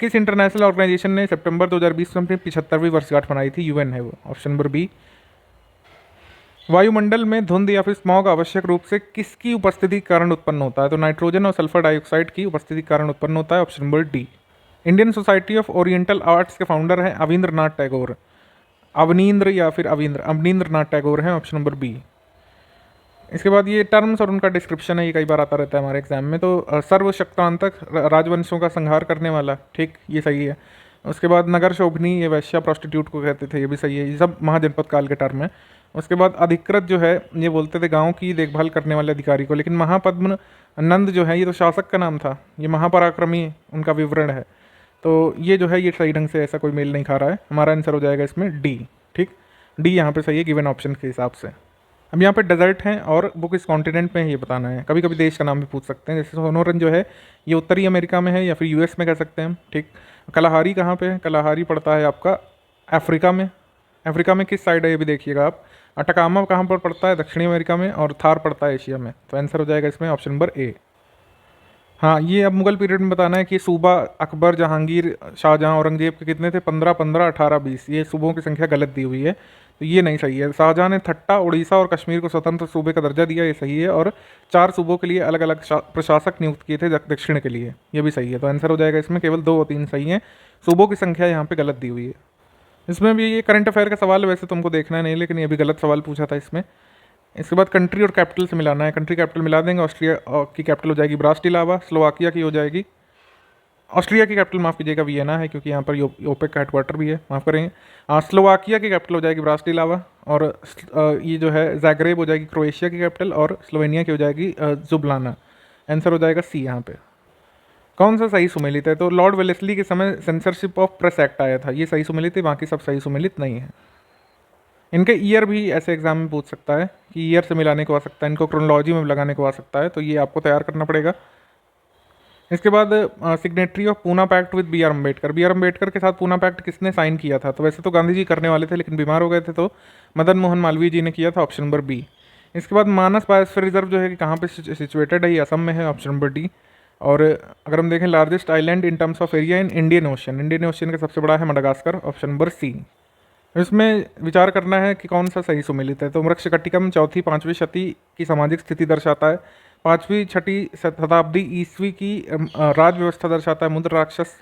किस इंटरनेशनल ऑर्गेनाइजेशन ने सितंबर 2020 में अपनी 75वीं वर्षगांठ मनाई थी, यूएन है वो, ऑप्शन नंबर बी। वायुमंडल में धुंध या फिर स्मॉग आवश्यक रूप से किसकी उपस्थिति के कारण उत्पन्न होता है, तो नाइट्रोजन और सल्फर डाइऑक्साइड की उपस्थिति के कारण उत्पन्न होता है, option number D. Indian society of oriental arts के फाउंडर हैं अविंद्रनाथ टैगोर, अवनींद्र या फिर अवनींद्रनाथ टैगोर हैं, ऑप्शन नंबर बी। इसके बाद ये टर्म्स और उनका डिस्क्रिप्शन है, ये कई बार आता रहता है हमारे एग्जाम में, तो सर्वशक्तांतक राजवंशों का संहार करने वाला, ठीक, ये सही है। उसके बाद नगर शोभनी, ये वैश्या प्रोस्टिट्यूट को कहते थे, ये भी सही है, ये सब महाजनपद काल के टर्म है। उसके बाद अधिकृत जो है ये बोलते थे गांव की देखभाल करने वाले अधिकारी को, लेकिन महापद्म नंद जो है ये तो शासक का नाम था, ये महापराक्रमी उनका विवरण है, तो ये जो है ये सही ढंग से ऐसा कोई मेल नहीं खा रहा है। हमारा आंसर हो जाएगा इसमें डी। ठीक, डी यहाँ पे सही है गिवन ऑप्शन के हिसाब से। अब यहाँ पे डेजर्ट हैं और वो किस कॉन्टिनेंट में है ये बताना है। कभी कभी देश का नाम भी पूछ सकते हैं, जैसे सोनोरन जो है ये उत्तरी अमेरिका में है या फिर यूएस में कह सकते हैं हम। ठीक, कलाहारी कहाँ पे है, कलाहारी पड़ता है आपका अफ्रीका में, अफ्रीका में किस साइड है ये भी देखिएगा आप। अटकामा कहाँ पर पड़ता है, दक्षिणी अमेरिका में, और थार पड़ता है एशिया में, तो आंसर हो जाएगा इसमें ऑप्शन नंबर ए। हाँ, ये अब मुगल पीरियड में बताना है कि सूबा अकबर, जहांगीर, शाहजहां, औरंगजेब के कितने थे, 15, 15, 18, 20, ये सूबों की संख्या गलत दी हुई है, तो ये नहीं सही है। शाहजहां ने ठट्टा, उड़ीसा और कश्मीर को स्वतंत्र सूबे का दर्जा दिया, ये सही है, और 4 सूबों के लिए अलग अलग प्रशासक नियुक्त किए थे दक्षिण के लिए, ये भी सही है, तो आंसर हो जाएगा इसमें केवल 2 और 3 सही हैं, सूबों की संख्या यहाँ पे गलत दी हुई है। इसमें भी ये करंट अफेयर का सवाल है, वैसे तुमको देखना है नहीं, लेकिन ये भी गलत सवाल पूछा था इसमें। इसके बाद कंट्री और कैपिटल से मिलाना है, कंट्री कैपिटल मिला देंगे, ऑस्ट्रिया की कैपिटल हो जाएगी ब्राटिस्लावा, स्लोवाकिया की हो जाएगी, ऑस्ट्रिया की कैपिटल माफ़ कीजिएगा वियना है, क्योंकि यहाँ पर ओपेक का हेडक्वार्टर भी है, माफ़ करेंगे। स्लोवाकिया की कैपिटल हो जाएगी ब्राटिस्लावा, और ये जो है ज़ाग्रेब हो जाएगी क्रोएशिया की कैपिटल, और स्लोवेनिया की हो जाएगी जुबलाना। आंसर हो जाएगा सी यहाँ पे। कौन सा सही सुमेलित है, तो लॉर्ड वेलेस्ली के समय सेंसरशिप ऑफ प्रेस एक्ट आया था, ये सही सुमेलित है, बाकी सब सही सुमेलित नहीं है। इनके ईयर भी ऐसे एग्जाम में पूछ सकता है कि ईयर से मिलाने को आ सकता है, इनको क्रोनोलॉजी में लगाने को आ सकता है, तो ये आपको तैयार करना पड़ेगा। इसके बाद signatory of Poona pact with B R Ambedkar. B R Ambedkar के साथ पूना पैक्ट किसने साइन किया था? तो वैसे तो गांधी जी करने वाले थे लेकिन बीमार हो गए थे, तो मदन मोहन मालवीय जी ने किया था, ऑप्शन नंबर बी। इसके बाद मानस बायोस्फीयर रिजर्व जो है कि कहाँ पे सिचुएटेड है? ये असम में है, ऑप्शन नंबर डी। और अगर हम देखें largest island in terms of area in Indian ocean, Indian ocean का सबसे बड़ा है मडागास्कर, ऑप्शन नंबर सी। इसमें विचार करना है कि कौन सा सही सुमेलित है। तो मृक्षकटिकम चौथी पाँचवीं शती की सामाजिक स्थिति दर्शाता है, पाँचवीं छठी शताब्दी ईस्वी की राज व्यवस्था दर्शाता है, मुद्र राक्षस।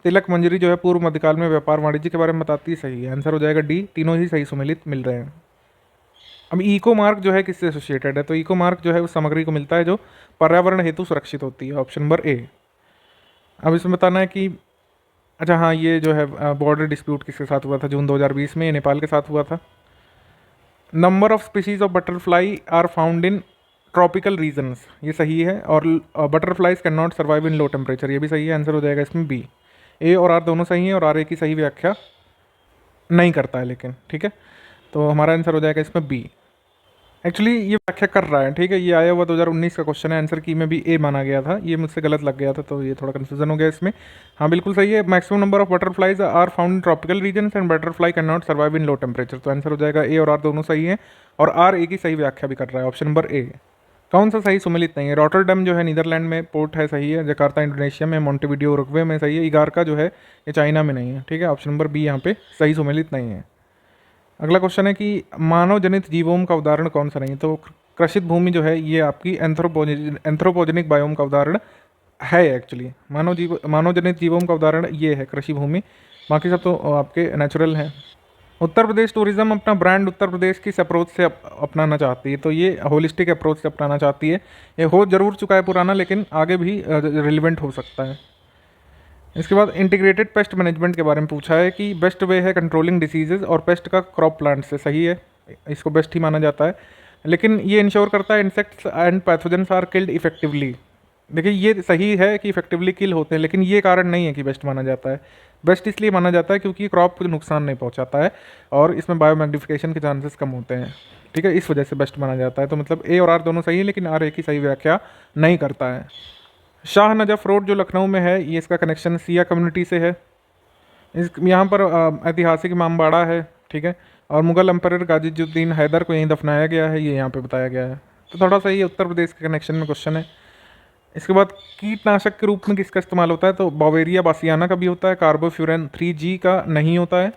तिलक मंजरी जो है पूर्व मध्यकाल में व्यापार वाणिज्य के बारे में बताती है, सही है, आंसर हो जाएगा डी। तीनों ही सही सुमेलित मिल रहे हैं। अब इको मार्क जो है किससे एसोसिएटेड है? तो इको मार्क जो है उस सामग्री को मिलता है जो पर्यावरण हेतु सुरक्षित होती है, ऑप्शन नंबर ए। अब इसमें बताना है कि अच्छा हाँ, ये जो है बॉर्डर डिस्प्यूट किसके साथ हुआ था? जून 2020 में, ये नेपाल के साथ हुआ था। Number of species of butterfly are found in tropical regions, ये सही है। और butterflies can not survive in low temperature, ये भी सही है, आंसर हो जाएगा इसमें बी। ए और आर दोनों सही हैं और आर ए की सही व्याख्या नहीं करता है लेकिन, ठीक है, तो हमारा आंसर हो जाएगा इसमें बी। एक्चुअली ये व्याख्या कर रहा है, ठीक है, ये आया हुआ 2019 का क्वेश्चन है, आंसर की में भी ए माना गया था, ये मुझसे गलत लग गया था तो ये थोड़ा कंफ्यूजन हो गया इसमें। हाँ बिल्कुल सही है, maximum number of butterflies are found in tropical regions and butterfly can not survive in low temperature, तो आंसर हो जाएगा ए और आर दोनों सही है। और आर ए की सही व्याख्या भी कर रहा है, ऑप्शन नंबर ए। कौन सा सही सुमेलित नहीं है? रॉटरडम जो है नीदरलैंड में पोर्ट है, सही है। जकार्ता इंडोनेशिया में, मोंटेविडियो उरुग्वे में, सही है। इगारका जो है ये चाइना में नहीं है, ठीक है, ऑप्शन नंबर बी यहाँ पे सही सुमेलित नहीं है। अगला क्वेश्चन है कि मानव जनित जीवोम का उदाहरण कौन सा नहीं है? तो कृषित भूमि जो है ये आपकी एंथ्रोपोजेनिक बायोम का उदाहरण है। एक्चुअली मानव जनित जीवोम का उदाहरण ये है कृषि भूमि, बाकी सब तो आपके नेचुरल हैं। उत्तर प्रदेश टूरिज्म अपना ब्रांड उत्तर प्रदेश की अप्रोच से अपनाना चाहती है, तो ये होलिस्टिक अप्रोच से अपनाना चाहती है। ये हो जरूर चुका है पुराना, लेकिन आगे भी रिलेवेंट हो सकता है। इसके बाद इंटीग्रेटेड पेस्ट मैनेजमेंट के बारे में पूछा है कि बेस्ट वे है कंट्रोलिंग डिसीजेज और पेस्ट का क्रॉप प्लांट से, सही है, इसको बेस्ट ही माना जाता है। लेकिन ये इंश्योर करता है insects and pathogens are killed effectively. देखिए ये सही है कि इफेक्टिवली किल होते हैं, लेकिन ये कारण नहीं है कि बेस्ट माना जाता है। बेस्ट इसलिए माना जाता है क्योंकि क्रॉप को नुकसान नहीं पहुंचाता है और इसमें बायोमैग्निफिकेशन के चांसेस कम होते हैं, ठीक है, इस वजह से बेस्ट माना जाता है। तो मतलब ए और आर दोनों सही है, लेकिन आर ए की सही व्याख्या नहीं करता है। शाह नजफ रोड जो लखनऊ में है, ये इसका कनेक्शन सिया कम्युनिटी से है। इस यहाँ पर ऐतिहासिक इमामबाड़ा है, ठीक है, और मुगल एम्परर गाजीजुद्दीन हैदर को यहीं दफनाया गया है, ये यहाँ पे बताया गया है। तो थोड़ा सा ये उत्तर प्रदेश के कनेक्शन में क्वेश्चन है। इसके बाद कीटनाशक के रूप में किसका इस्तेमाल होता है? तो बावेरिया बासियाना का भी होता है, कार्बोफ्यूरन 3G का नहीं होता है,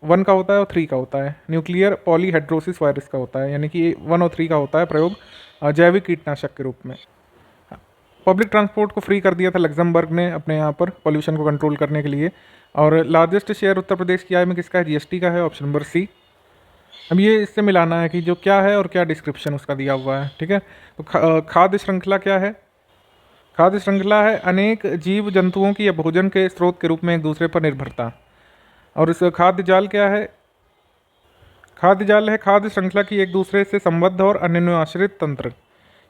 1 का होता है और 3 का होता है। न्यूक्लियर पॉलीहेड्रोसिस वायरस का होता है, यानी कि 1 और 3 का होता है प्रयोग जैविक कीटनाशक के रूप में। पब्लिक ट्रांसपोर्ट को फ्री कर दिया था लग्जमबर्ग ने अपने यहाँ पर पॉल्यूशन को कंट्रोल करने के लिए। और लार्जेस्ट शेयर उत्तर प्रदेश की आय में किसका है? जीएसटी का है, ऑप्शन नंबर सी। अब ये इससे मिलाना है कि जो क्या है और क्या डिस्क्रिप्शन उसका दिया हुआ है, ठीक है। तो खाद्य श्रृंखला क्या है? खाद्य श्रृंखला है अनेक जीव जंतुओं की या भोजन के स्रोत के रूप में एक दूसरे पर निर्भरता। और इस खाद्य जाल क्या है? खाद्य जाल है खाद्य श्रृंखला की एक दूसरे से संबद्ध और अन्योन्याश्रित तंत्र,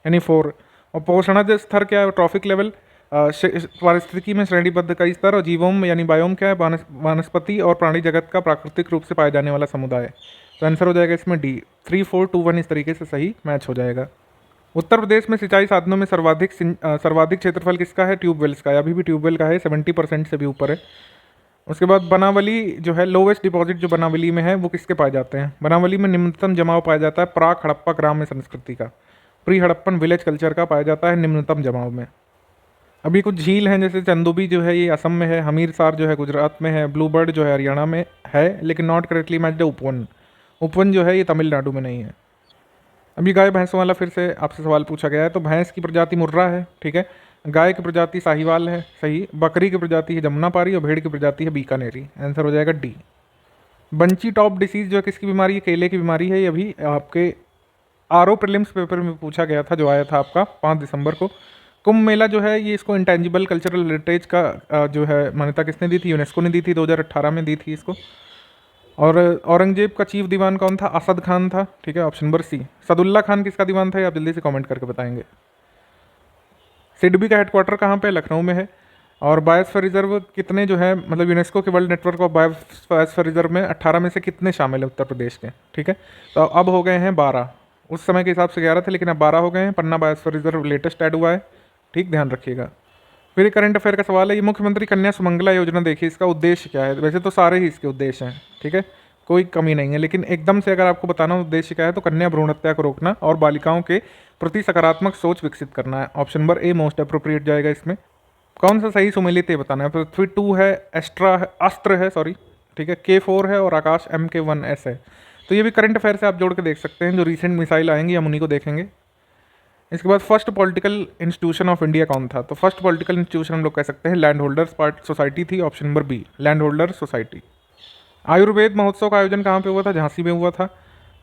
यानी 4। और पोषणज स्तर क्या है? Trophic level. पारिस्थितिकी में श्रेणीबद्ध कई स्तर। और जीवोम यानी बायोम क्या है? वनस्पति और प्राणी जगत का प्राकृतिक रूप से पाए जाने वाला समुदाय। तो आंसर हो जाएगा इसमें डी। 3, 4, 2, 1 इस तरीके से सही मैच हो जाएगा। उत्तर प्रदेश में सिंचाई साधनों में सर्वाधिक क्षेत्रफल किसका है? ट्यूबवेल्स का है, अभी भी ट्यूबवेल का है, 70% से भी ऊपर है। उसके बाद बनावली जो है लोवेस्ट डिपॉजिट जो बनावली में है वो किसके पाए जाते हैं? बनावली में निम्नतम जमाव पाया जाता है प्राक हड़प्पा ग्राम्य संस्कृति का, प्री हड़प्पन विलेज कल्चर का पाया जाता है निम्नतम जमाव में। अभी कुछ झील हैं जैसे चंदोबी जो है ये असम में है, हमीरसार जो है गुजरात में है, ब्लूबर्ड जो है हरियाणा में है, लेकिन नॉट करेक्टली मैच्ड उपवन। उपवन जो है ये तमिलनाडु में नहीं है। अभी गाय भैंसों वाला फिर से आपसे सवाल पूछा गया है, तो भैंस की प्रजाति मुर्रा है, ठीक है, गाय की प्रजाति साहिवाल है, सही, बकरी की प्रजाति है जमुनापारी और भेड़ की प्रजाति है बीकानेरी। आंसर हो जाएगा डी। बंची टॉप डिसीज जो है किसकी बीमारी है? केले की बीमारी है। ये अभी आपके आरओ प्रीलिम्स पेपर में पूछा गया था जो आया था आपका 5 दिसंबर को। कुंभ मेला जो है ये इसको इंटेंजिबल कल्चरल हेरिटेज का जो है मान्यता किसने दी थी? यूनेस्को ने दी थी, 2018 में दी थी इसको। और औरंगजेब का चीफ दीवान कौन था? असद खान था, ठीक है, option number C. Sadullah Khan किसका दीवान था? ये आप जल्दी से कमेंट करके बताएंगे। सिडबी का हेडक्वार्टर कहाँ पे? लखनऊ में है। और बायोस्फीयर रिजर्व कितने जो है मतलब यूनेस्को के world network of biosphere reserve में 18 में से कितने शामिल है उत्तर प्रदेश के? ठीक है, तो अब हो गए हैं 12। उस समय के हिसाब से 11 थे लेकिन अब 12 हो गए हैं। पन्ना बायोस्फीयर रिजर्व लेटेस्ट ऐड हुआ है, ठीक, ध्यान रखिएगा। फिर करंट अफेयर का सवाल है, ये मुख्यमंत्री कन्या सुमंगला योजना देखिए, इसका उद्देश्य क्या है। वैसे तो सारे ही इसके उद्देश्य हैं, ठीक है, कोई कमी नहीं है, लेकिन एकदम से अगर आपको बताना उद्देश्य क्या है तो कन्या भ्रूण हत्या को रोकना और बालिकाओं के प्रति सकारात्मक सोच विकसित करना है। Option number a most appropriate जाएगा इसमें। कौन सा सही सुमेलित ये बताना है। पृथ्वी 2 है, एस्ट्रा है, अस्त्र है सॉरी, ठीक है, K4 है और आकाश MK1S है। तो ये भी करंट अफेयर से आप जोड़ के देख सकते हैं, जो रिसेंट मिसाइल आएंगी हम उन्हीं को देखेंगे। इसके बाद first political institution of India कौन था। तो फर्स्ट पॉलिटिकल इंस्टीट्यूशन हम लोग कह सकते हैं लैंड होल्डर्स पार्ट सोसाइटी थी। Option number B land holder society. Ayurveda Mahotsav का आयोजन कहाँ पे हुआ था। झांसी में हुआ था।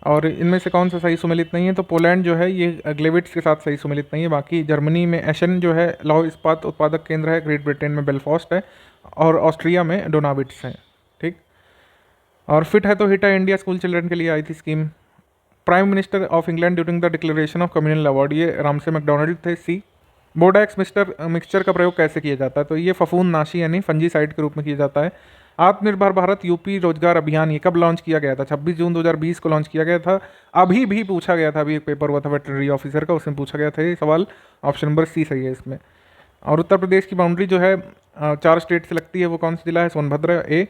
और इनमें से कौन सा सही सुमेलित नहीं है। तो पोलैंड जो है ये ग्लेविट्स के साथ सही सुमेलित नहीं है। बाकी जर्मनी में एशन जो है लौह इस्पात उत्पादक केंद्र है। ग्रेट ब्रिटेन में बेलफास्ट है और ऑस्ट्रिया में डोनाविट्स है, ठीक। और फिट है तो हिट है इंडिया स्कूल चिल्ड्रन के लिए आई थी scheme. Prime minister of England during the declaration of communal award, ये रामसे मैकडोनल्ड थे। सी बोडाक्स मिक्सचर का प्रयोग कैसे किया जाता है। तो ये फफूंद नाशी यानी फंजीसाइड के रूप में किया जाता है। आत्मनिर्भर भारत यूपी रोजगार अभियान ये कब लॉन्च किया गया था। 26 जून 2020 को लॉन्च किया गया था। अभी भी पूछा गया था, अभी एक पेपर हुआ था वेटरनरी ऑफिसर का, उसमें पूछा गया था ये सवाल। ऑप्शन नंबर सी सही है इसमें। और उत्तर प्रदेश की बाउंड्री जो है 4 स्टेट से लगती है, वो कौन सा जिला है। सोनभद्र। ए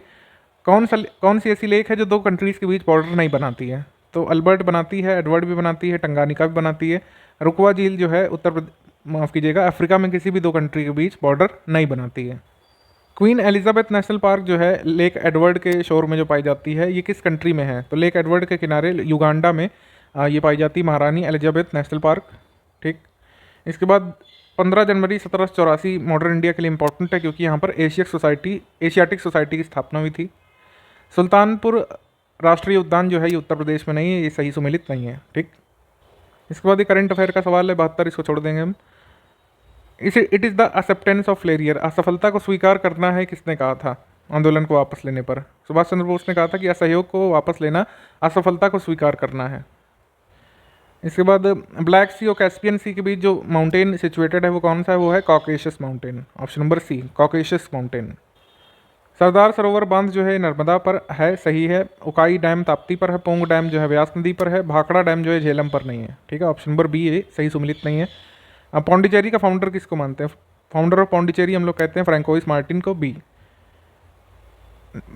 कौन सी ऐसी लेक है जो 2 कंट्रीज़ के बीच बॉर्डर नहीं बनाती है। तो अल्बर्ट बनाती है, एडवर्ड भी बनाती है, टंगानिका भी बनाती है। रुकवा झील जो है माफ़ कीजिएगा, अफ्रीका में किसी भी 2 कंट्री के बीच बॉर्डर नहीं बनाती है। क्वीन एलिजाबेथ नेशनल पार्क जो है लेक एडवर्ड के शोर में जो पाई जाती है, ये किस कंट्री में है। तो लेक एडवर्ड के किनारे युगांडा में ये पाई जाती है, महारानी एलिजाबेथ नेशनल पार्क, ठीक। इसके बाद 15 जनवरी 1784 मॉडर्न इंडिया के लिए इंपॉर्टेंट है क्योंकि यहाँ पर एशियाटिक सोसाइटी की स्थापना हुई थी। सुल्तानपुर राष्ट्रीय उद्यान जो है ये उत्तर प्रदेश में नहीं है, ये सही सुमेलित नहीं है, ठीक। इसके बाद ये करंट अफेयर का सवाल है 72, इसको छोड़ देंगे हम। It is the acceptance of failure, असफलता को स्वीकार करना है किसने कहा था आंदोलन को वापस लेने पर। सुभाष चंद्र बोस ने कहा था कि असहयोग को वापस लेना असफलता को स्वीकार करना है। इसके बाद ब्लैक सी और कैस्पियन सी के बीच जो माउंटेन सिचुएटेड है वो कौन सा है, वो है Caucasus mountain. Option number C Caucasus mountain. Sardar Sarovar बांध जो है नर्मदा पर है, सही है। उकाई डैम ताप्ती पर है। पोंग डैम जो है व्यास नदी पर है। भाखड़ा डैम जो है झेलम पर नहीं है, ठीक है। ऑप्शन नंबर बी ये सही सुमिलित नहीं है। अब पौंडीचेरी का फाउंडर किसको मानते हैं। फाउंडर ऑफ पौंडीचेरी हम लोग कहते हैं फ्रैंकोइस मार्टिन को। बी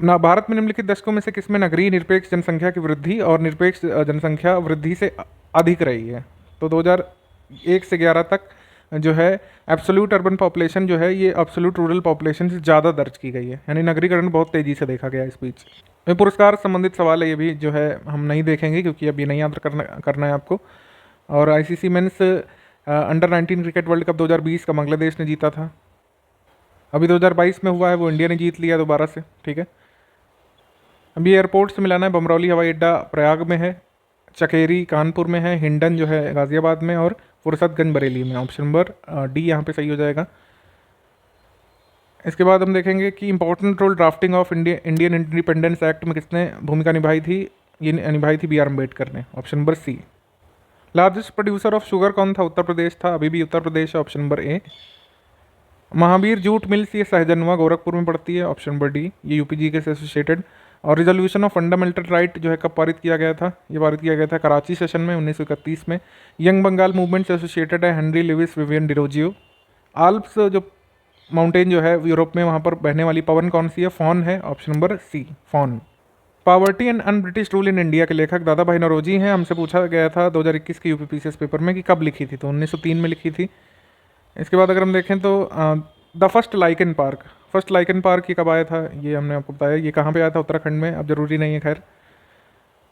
ना भारत में निम्नलिखित दशकों में से किसमें नगरीय निरपेक्ष जनसंख्या की वृद्धि और निरपेक्ष जनसंख्या वृद्धि से अधिक रही है। तो 2001 से 11 तक जो है एब्सोल्यूट अर्बन पॉपुलेशन जो है ये एब्सोल्यूट रूरल पॉपुलेशन से ज़्यादा दर्ज की गई है, यानी नगरीकरण बहुत तेज़ी से देखा गया इस बीच में। पुरस्कार संबंधित सवाल है, ये भी जो है हम नहीं देखेंगे क्योंकि अब ये नहीं याद करना है आपको। और ICC men's under 19 cricket world cup 2020 का बांग्लादेश ने जीता था। अभी 2022 में हुआ है, वो इंडिया ने जीत लिया दोबारा से, ठीक है। अभी एयरपोर्ट से मिलाना है, बमरौली हवाई अड्डा प्रयाग में है, चकेरी कानपुर में है, हिंडन जो है गाजियाबाद में और फुरसतगंज बरेली में। ऑप्शन नंबर डी यहाँ पे सही हो जाएगा। इसके बाद हम देखेंगे कि important role drafting of Indian independence act में किसने भूमिका निभाई थी। ये निभाई थी BR अम्बेडकर ने। Option number C. Largest producer of sugar कौन था। उत्तर प्रदेश था, अभी भी उत्तर प्रदेश है। ऑप्शन नंबर ए। महावीर जूट मिल्स ये सहजनवा गोरखपुर में पड़ती है। ऑप्शन नंबर डी, ये UPG के से एसोसिएटेड। और रिजोल्यूशन ऑफ फंडामेंटल राइट जो है कब पारित किया गया था। ये पारित किया गया था कराची सेशन में 1931 में। यंग बंगाल मूवमेंट से एसोसिएटेड है Henry Louis Vivian Derozio. Alps जो माउंटेन जो है यूरोप में, वहाँ पर बहने वाली पवन कौन सी है। फॉन है। ऑप्शन नंबर सी फॉन। Poverty and un British rule in India के लेखक दादा भाई नौरोजी हैं। हमसे पूछा गया था 2021 के UPPCS पेपर में कि कब लिखी थी, तो 1903 में लिखी थी। इसके बाद अगर हम देखें तो द फर्स्ट लाइकन पार्क ये कब आया था, ये हमने आपको बताया। ये कहाँ पे आया था, उत्तराखंड में, अब जरूरी नहीं है खैर।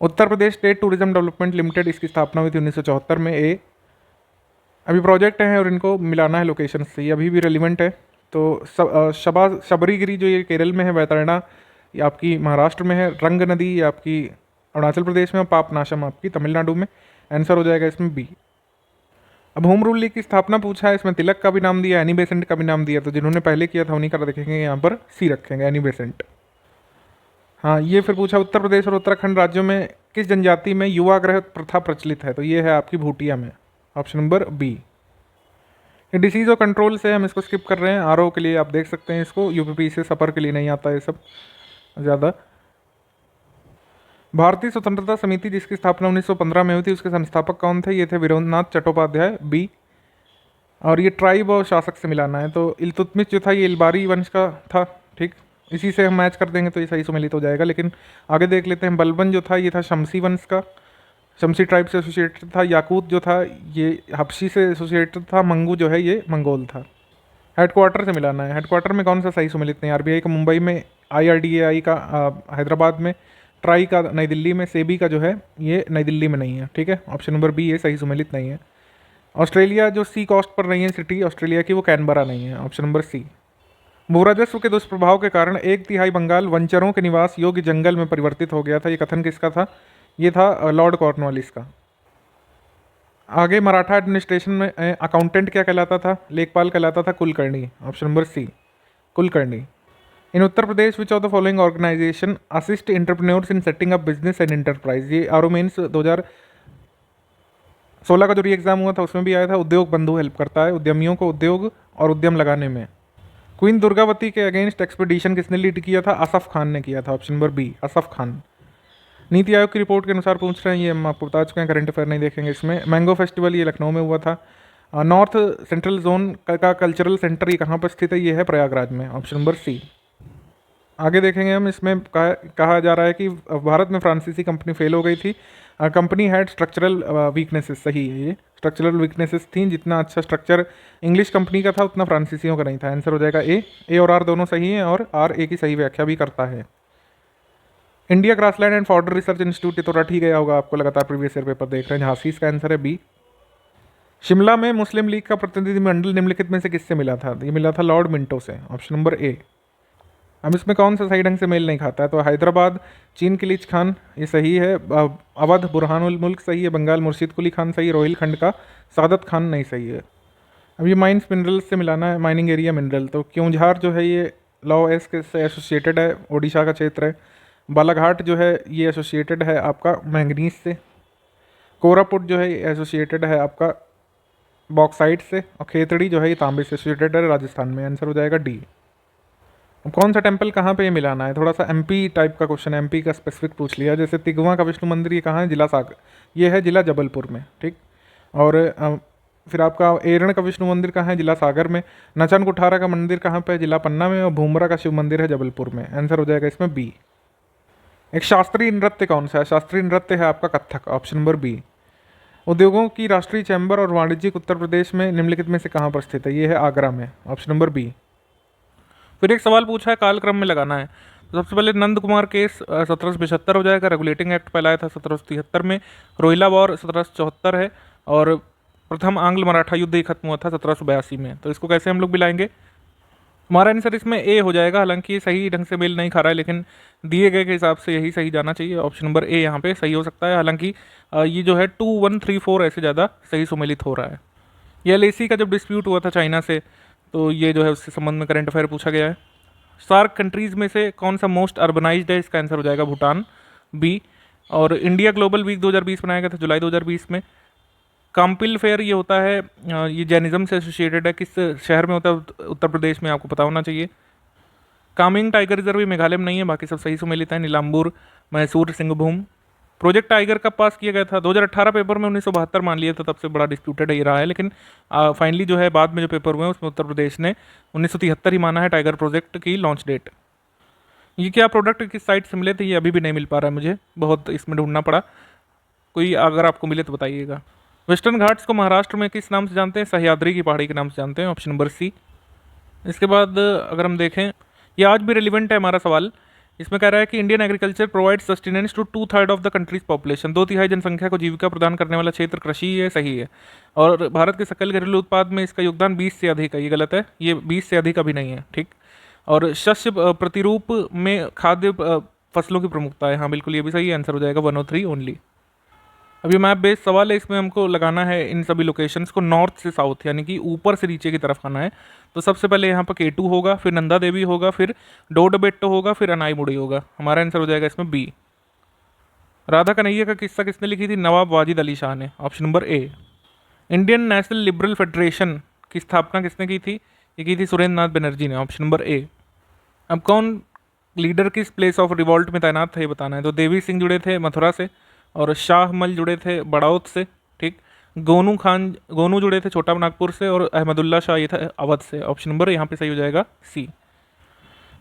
Uttar Pradesh state tourism development limited, इसकी स्थापना हुई थी 1974 में। ए अभी प्रोजेक्ट हैं और इनको मिलाना है लोकेशन से, ये अभी भी रेलिवेंट है। तो शबरीगिरी जो ये केरल में है, वैतरणा ये आपकी महाराष्ट्र में है, रंग नदी ये आपकी अरुणाचल प्रदेश में, और पापनाशम आपकी तमिलनाडु में। आंसर हो जाएगा इसमें बी। अब होम रूल लीग की स्थापना पूछा है, इसमें तिलक का भी नाम दिया, एनी बेसेंट का भी नाम दिया। तो जिन्होंने पहले किया था उन्हीं का देखेंगे, यहाँ पर सी रखेंगे, एनी बेसेंट। हाँ, ये फिर पूछा उत्तर प्रदेश और उत्तराखंड राज्यों में किस जनजाति में युवागृह प्रथा प्रचलित है। तो ये है आपकी भूटिया में। Option number B. डिसीज और कंट्रोल से हम इसको स्किप कर रहे हैं। RO के लिए आप देख सकते हैं इसको, UPPCS अपर के लिए नहीं आता है सब ज़्यादा। भारतीय स्वतंत्रता समिति जिसकी स्थापना 1915 में हुई थी, उसके संस्थापक कौन थे। ये थे वीरेंद्रनाथ चट्टोपाध्याय। बी। और ये ट्राइब और शासक से मिलाना है। तो इल्तुतमिश जो था ये इल्बारी वंश का था, ठीक। इसी से हम मैच कर देंगे तो ये सही सुमेलित हो जाएगा। लेकिन आगे देख लेते हैं। बलबन जो था ये था शमसी वंश का, शमसी ट्राइब से एसोसिएटेड था। याकूत जो था ये हबशी से एसोसिएटेड था। मंगू जो है ये मंगोल था। हेडक्वार्टर से मिलाना है। हेडक्वार्टर में कौन सा सही सुमेलित नहीं? आरबीआई का मुंबई में, IRDAI का हैदराबाद में, ट्राई का नई दिल्ली में, सेबी का जो है ये नई दिल्ली में नहीं है, ठीक है। ऑप्शन नंबर बी ये सही सुमेलित नहीं है। ऑस्ट्रेलिया जो सी कॉस्ट पर नहीं है सिटी ऑस्ट्रेलिया की, वो कैनबरा नहीं है। ऑप्शन नंबर सी। भूराजस्व के दुष्प्रभाव के कारण 1/3 बंगाल वंचरों के निवास योग्य जंगल में परिवर्तित हो गया था। ये कथन किसका था? ये था लॉर्ड कॉर्नवालिस का। आगे मराठा एडमिनिस्ट्रेशन में अकाउंटेंट क्या कहलाता था? लेखपाल कहलाता था Kulkarni. Option number C Kulkarni. In Uttar Pradesh which of the following organisation assist entrepreneurs in setting up business and enterprise? ये आरो मेंस 2016 का जो री एग्जाम हुआ था उसमें भी आया था। उद्योग बंधु हेल्प करता है उद्यमियों को उद्योग और उद्यम लगाने में। क्वीन दुर्गावती के अगेंस्ट एक्सपेडिशन किसने लीड किया था? असफ खान ने किया था। Option number B Asaf Khan. NITI Aayog की रिपोर्ट के अनुसार पूछ रहे हैं, ये हम आपको बता चुके हैं, करंट अफेयर नहीं देखेंगे इसमें। मैंगो फेस्टिवल ये लखनऊ में हुआ था। नॉर्थ सेंट्रल जोन का कल्चरल सेंटर ये कहाँ पर स्थित है? ये है प्रयागराज में। Option number C. आगे देखेंगे हम। इसमें कहा जा रहा है कि भारत में फ्रांसीसी कंपनी फेल हो गई थी। कंपनी हैड स्ट्रक्चरल वीकनेसेस, सही है ये। स्ट्रक्चरल वीकनेसेस थी। जितना अच्छा स्ट्रक्चर इंग्लिश कंपनी का था उतना फ्रांसीसियों का नहीं था। आंसर हो जाएगा ए और आर दोनों सही हैं और आर ए की सही व्याख्या भी करता है। India grassland and fodder research institute, ये तो रट ही गया होगा आपको, लगातार प्रीवियस ईयर पेपर देख रहे हैं। झांसी, इसका आंसर है बी। शिमला में मुस्लिम लीग का प्रतिनिधिमंडल निम्नलिखित में से किससे मिला था? ये मिला था लॉर्ड मिंटो से। ऑप्शन नंबर ए। अब इसमें कौन सा सही ढंग से मेल नहीं खाता है? तो हैदराबाद चीन किलीच खान ये सही है। अवध बुरहानुल मुल्क सही है। बंगाल मुर्शिद कुली खान सही है। रोहिलखंड का सादत खान नहीं सही है। अब ये माइंस मिनरल्स से मिलाना है, माइनिंग एरिया मिनरल। तो क्योंझार जो है ये लॉ एस के से एसोसिएटेड है, ओडिशा का क्षेत्र है। बालाघाट जो है ये एसोसिएटेड है आपका मैंगनीज से। कोरापुट जो है एसोसिएटेड है आपका बॉक्साइट से। और खेतड़ी जो है ये तांबे से एसोसिएटेड है राजस्थान में। आंसर हो जाएगा डी। कौन सा टेम्पल कहाँ पे ये मिलाना है? थोड़ा सा एमपी टाइप का क्वेश्चन, एमपी का स्पेसिफिक पूछ लिया। जैसे तिगवा का विष्णु मंदिर ये कहाँ है? जिला सागर, ये है जिला जबलपुर में, ठीक। और फिर आपका एरण का विष्णु मंदिर कहाँ है? जिला सागर में। नचन कुठारा का मंदिर कहाँ पे है? जिला पन्ना में। और भूमरा का शिव मंदिर है जबलपुर में। आंसर हो जाएगा इसमें बी। एक शास्त्रीय नृत्य कौन सा है? शास्त्रीय नृत्य है आपका कथक। Option number B. उद्योगों की राष्ट्रीय चैम्बर और वाणिज्यिक उत्तर प्रदेश में निम्नलिखित में से कहाँ पर स्थित है? ये है आगरा में। Option number B. फिर एक सवाल पूछा है, कालक्रम में लगाना है। तो सबसे पहले नंद कुमार केस 1775 हो जाएगा। रेगुलेटिंग एक्ट पहला आया था 1773 में। रोहिला वॉर 1774 है। और प्रथम आंग्ल मराठा युद्ध ही खत्म हुआ था 1782 में। तो इसको कैसे हम लोग मिलाएंगे? हमारा आंसर इसमें ए हो जाएगा। हालांकि ये सही ढंग से मेल नहीं खा रहा है, लेकिन दिए गए के हिसाब से यही सही जाना चाहिए। ऑप्शन नंबर ए यहाँ पे सही हो सकता है। हालांकि ये जो है 2, 1, 3, 4 ऐसे ज़्यादा सही सुमेलित हो रहा है। ये LAC का जब डिस्प्यूट हुआ था चाइना से, तो ये जो है उसके संबंध में करंट अफेयर पूछा गया है। सार्क कंट्रीज़ में से कौन सा मोस्ट अर्बनाइज्ड है? इसका आंसर हो जाएगा भूटान, बी। और इंडिया ग्लोबल वीक 2020 बनाया गया था जुलाई 2020 में। काम्पिल फेयर ये होता है, ये जैनिज्म से एसोसिएटेड है। किस शहर में होता है? उत्तर प्रदेश में, आपको पता होना चाहिए। कामिंग टाइगर रिजर्व भी मेघालय में नहीं है, बाकी सब सही सुमेलित है। नीलाम्बूर, मैसूर, सिंहभूम। प्रोजेक्ट टाइगर कब पास किया गया था? 2018 पेपर में 1972 मान लिया था, तब से बड़ा डिस्प्यूटेड ये रहा है। लेकिन फाइनली जो है बाद में जो पेपर हुए हैं उसमें उत्तर प्रदेश ने 1973 ही माना है टाइगर प्रोजेक्ट की लॉन्च डेट। ये क्या प्रोडक्ट किस साइट से मिले थे? ये अभी भी नहीं मिल पा रहा है मुझे, बहुत इसमें ढूंढना पड़ा। कोई अगर आपको मिले तो बताइएगा। वेस्टर्न घाट्स को महाराष्ट्र में किस नाम से जानते हैं? सह्याद्री की पहाड़ी के नाम से जानते हैं। Option number C. इसके बाद अगर हम देखें, ये आज भी रिलेवेंट है हमारा सवाल। इसमें कह रहा है कि Indian agriculture provide sustenance to 2/3 of the country's population. 2/3 जनसंख्या को जीविका प्रदान करने वाला क्षेत्र कृषि ही है, सही है। और भारत के सकल घरेलू उत्पाद में इसका योगदान 20 से अधिक है। ये गलत है, ये 20 से अधिक अभी नहीं है, ठीक। और शस्य प्रतिरूप में खाद्य फसलों की प्रमुखता है। हाँ बिल्कुल, ये भी सही आंसर हो जाएगा 103 ओनली। अभी मैप बेस्ड सवाल है, इसमें हमको लगाना है इन सभी लोकेशंस को नॉर्थ से साउथ, यानी कि ऊपर से नीचे की तरफ आना है। तो सबसे पहले यहाँ पर K2 होगा, फिर नंदा देवी होगा, फिर डोडबेट्टो होगा, फिर अनाईमुड़ी होगा। हमारा आंसर हो जाएगा इसमें बी। राधा कन्हैया का किस्सा किसने लिखी थी? नवाब वाजिद अली शाह ने। ऑप्शन नंबर ए। इंडियन नेशनल लिबरल फेडरेशन की स्थापना किसने की थी? ये की थी सुरेंद्र नाथ बनर्जी ने। ऑप्शन नंबर ए। अब कौन लीडर किस प्लेस ऑफ रिवॉल्ट में तैनात थे ये बताना है। तो देवी सिंह जुड़े थे मथुरा से, और शाह मल जुड़े थे बड़ौत से, ठीक। गोनू जुड़े थे छोटा नागपुर से, और अहमदुल्ला शाह ये था अवध से। ऑप्शन नंबर यहाँ पे सही हो जाएगा सी।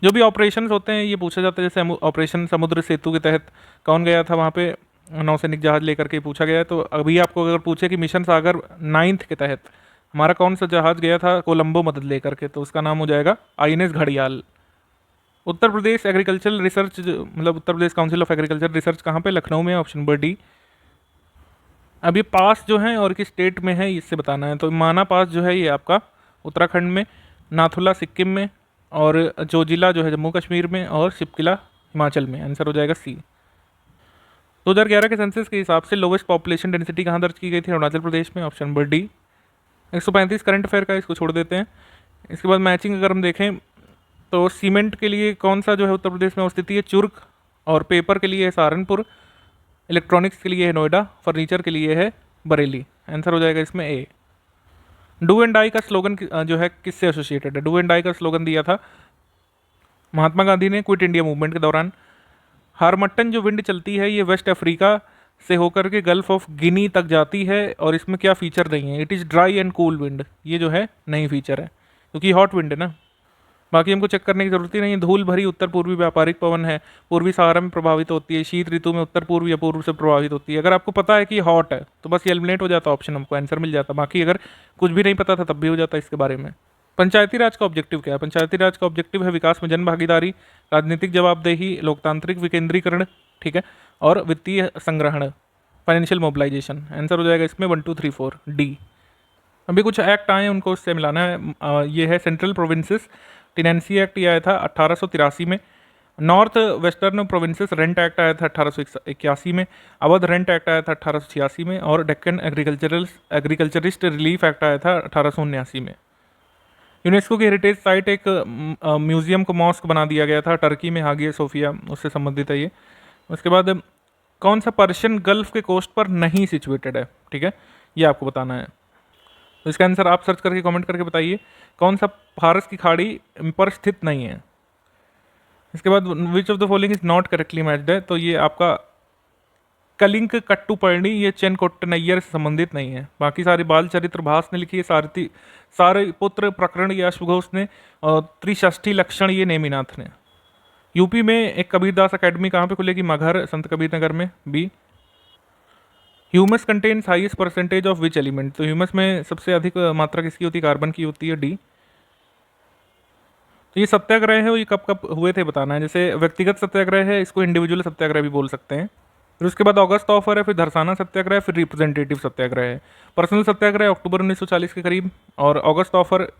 जो भी ऑपरेशंस होते हैं ये पूछा जाता है, जैसे ऑपरेशन समुद्र सेतु के तहत कौन गया था वहाँ पे, नौसैनिक जहाज लेकर के पूछा गया है। तो अभी आपको अगर पूछे कि मिशन सागर 9th के तहत हमारा कौन सा जहाज गया था कोलंबो मदद लेकर के, तो उसका नाम हो जाएगा INS घड़ियाल। उत्तर प्रदेश एग्रीकल्चरल रिसर्च मतलब Uttar Pradesh council of agriculture research कहाँ पे, लखनऊ में। Option number D. अब ये पास जो है और किस स्टेट में है इससे बताना है। तो माना पास जो है ये आपका उत्तराखंड में, नाथुला सिक्किम में, और जोजिला जो है जम्मू कश्मीर में, और शिपकिला हिमाचल में। आंसर हो जाएगा सी। 2011 के सेंसस के हिसाब से लोवेस्ट पॉपुलेशन डेंसिटी कहाँ दर्ज की गई थी, अरुणाचल प्रदेश में। Option number D. 135 current affair का, इसको छोड़ देते हैं। इसके बाद मैचिंग अगर हम देखें तो सीमेंट के लिए कौन सा जो है उत्तर प्रदेश में स्थिति है, चुर्क, और पेपर के लिए है सहारनपुर, इलेक्ट्रॉनिक्स के लिए है नोएडा, फर्नीचर के लिए है बरेली। आंसर हो जाएगा इसमें ए। डू एंड डाई का स्लोगन जो है किससे एसोसिएटेड है? डू एंड डाई का स्लोगन दिया था महात्मा गांधी ने क्विट इंडिया मूवमेंट के दौरान। हारमट्टन जो विंड चलती है ये वेस्ट अफ्रीका से होकर के गल्फ ऑफ गिनी तक जाती है, और इसमें क्या फीचर नहीं है, it is dry and cool wind, ये जो है नई फीचर है क्योंकि हॉट विंड है ना। बाकी हमको चेक करने की जरूरत ही नहीं है। धूल भरी उत्तर पूर्वी व्यापारिक पवन है, पूर्वी सहारा में प्रभावित होती है, शीत ऋतु में उत्तर पूर्व या पूर्व से प्रभावित होती है। अगर आपको पता है कि हॉट है तो बस ये एलिमिनेट हो जाता, ऑप्शन हमको आंसर मिल जाता। बाकी अगर कुछ भी नहीं पता था तब भी हो जाता इसके बारे में। पंचायती राज का ऑब्जेक्टिव क्या है? पंचायती राज का ऑब्जेक्टिव है विकास में जन भागीदारी, राजनीतिक जवाबदेही, लोकतांत्रिक विकेंद्रीकरण, ठीक है, और वित्तीय संग्रहण, फाइनेंशियल मोबिलाइजेशन। आंसर हो जाएगा इसमें 1 2 3 4 डी। अभी कुछ एक्ट आए हैं उनको उससे मिलाना है। ये है सेंट्रल प्रोविंसेस टेनेंसी एक्ट, ये आया था 1883 में। North western provinces rent act आया था 1881 में। अवध रेंट एक्ट आया था 1886 में। और डेक्कन एग्रीकल्चरिस्ट रिलीफ एक्ट आया था 1879 में। यूनेस्को की हेरिटेज साइट एक म्यूजियम को मॉस्क बना दिया गया था टर्की में, हागिया सोफिया, उससे संबंधित है ये। उसके बाद कौन सा पर्शियन गल्फ के कोस्ट पर नहीं सिचुएटेड है, ठीक है, ये आपको बताना है। तो इसका आंसर आप सर्च करके कमेंट करके बताइए कौन सा फारस की खाड़ी पर स्थित नहीं है। इसके बाद which of the following is not correctly matched है, तो ये आपका कलिंक कट्टुपर्णी, ये चेनकोट्टनैयर से संबंधित नहीं है। बाकी सारी बाल चरित्र भास ने लिखी है, सारे पुत्र प्रकरण ये अश्वघोष ने, और त्रिषष्ठी लक्षण ये नेमिनाथ ने। यूपी में एक कबीरदास अकेडमी कहाँ पे खुलेगी? मगहर, संत कबीर नगर में। B. Humus contains highest percentage of which element, तो ह्यूमस में सबसे अधिक मात्रा किसकी होती है? कार्बन की होती है, डी। तो ये सत्याग्रह है, ये कब कब हुए थे बताना है। जैसे व्यक्तिगत सत्याग्रह है, इसको इंडिविजुअल सत्याग्रह भी बोल सकते हैं। फिर उसके बाद अगस्त ऑफर है, फिर धरसाना सत्याग्रह, फिर रिप्रेजेंटेटिव सत्याग्रह है। पर्सनल सत्याग्रह अक्टूबर 1940 के करीब, और अगस्त ऑफर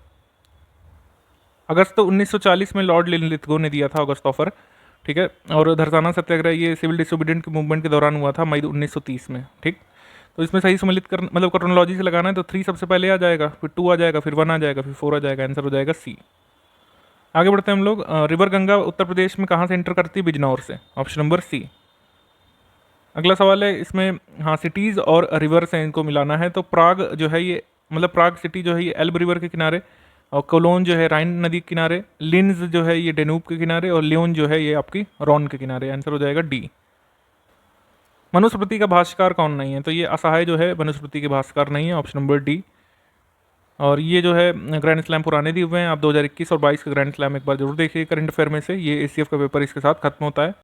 अगस्त 1940 में लॉर्ड लिथगो ने दिया था अगस्त ऑफर, ठीक है। और धरसाना सत्याग्रह ये सिविल डिसोबीडियंट मूवमेंट के दौरान हुआ था मई 1930 में, ठीक। तो इसमें सही सम्मिलित कर मतलब क्रोनोलॉजी से लगाना है तो 3 सबसे पहले आ जाएगा, फिर 2 आ जाएगा, फिर 1 आ जाएगा, फिर 4 आ जाएगा। आंसर हो जाएगा सी। आगे बढ़ते हैं हम लोग। रिवर गंगा उत्तर प्रदेश में कहाँ से एंटर करती है? बिजनौर से। Option number C. अगला सवाल है इसमें, हाँ, सिटीज़ और रिवर से इनको मिलाना है। तो प्राग जो है ये मतलब प्राग सिटी जो है ये एल्ब रिवर के किनारे, और कोलोन जो है राइन नदी के किनारे, लिन्स जो है ये डेनूब के किनारे, और लियोन जो है ये आपकी रॉन के किनारे। आंसर हो जाएगा डी। मनुस्मृति का भाष्यकार कौन नहीं है? तो ये असहाय जो है मनुस्मृति के भाष्यकार नहीं है। Option number D. और ये जो है ग्रैंड स्लैम पुराने दिए हुए हैं। आप 2021 और 22 का ग्रैंड स्लैम एक बार जरूर देखिए करंट अफेयर में से। ये ACF का पेपर इसके साथ खत्म होता है।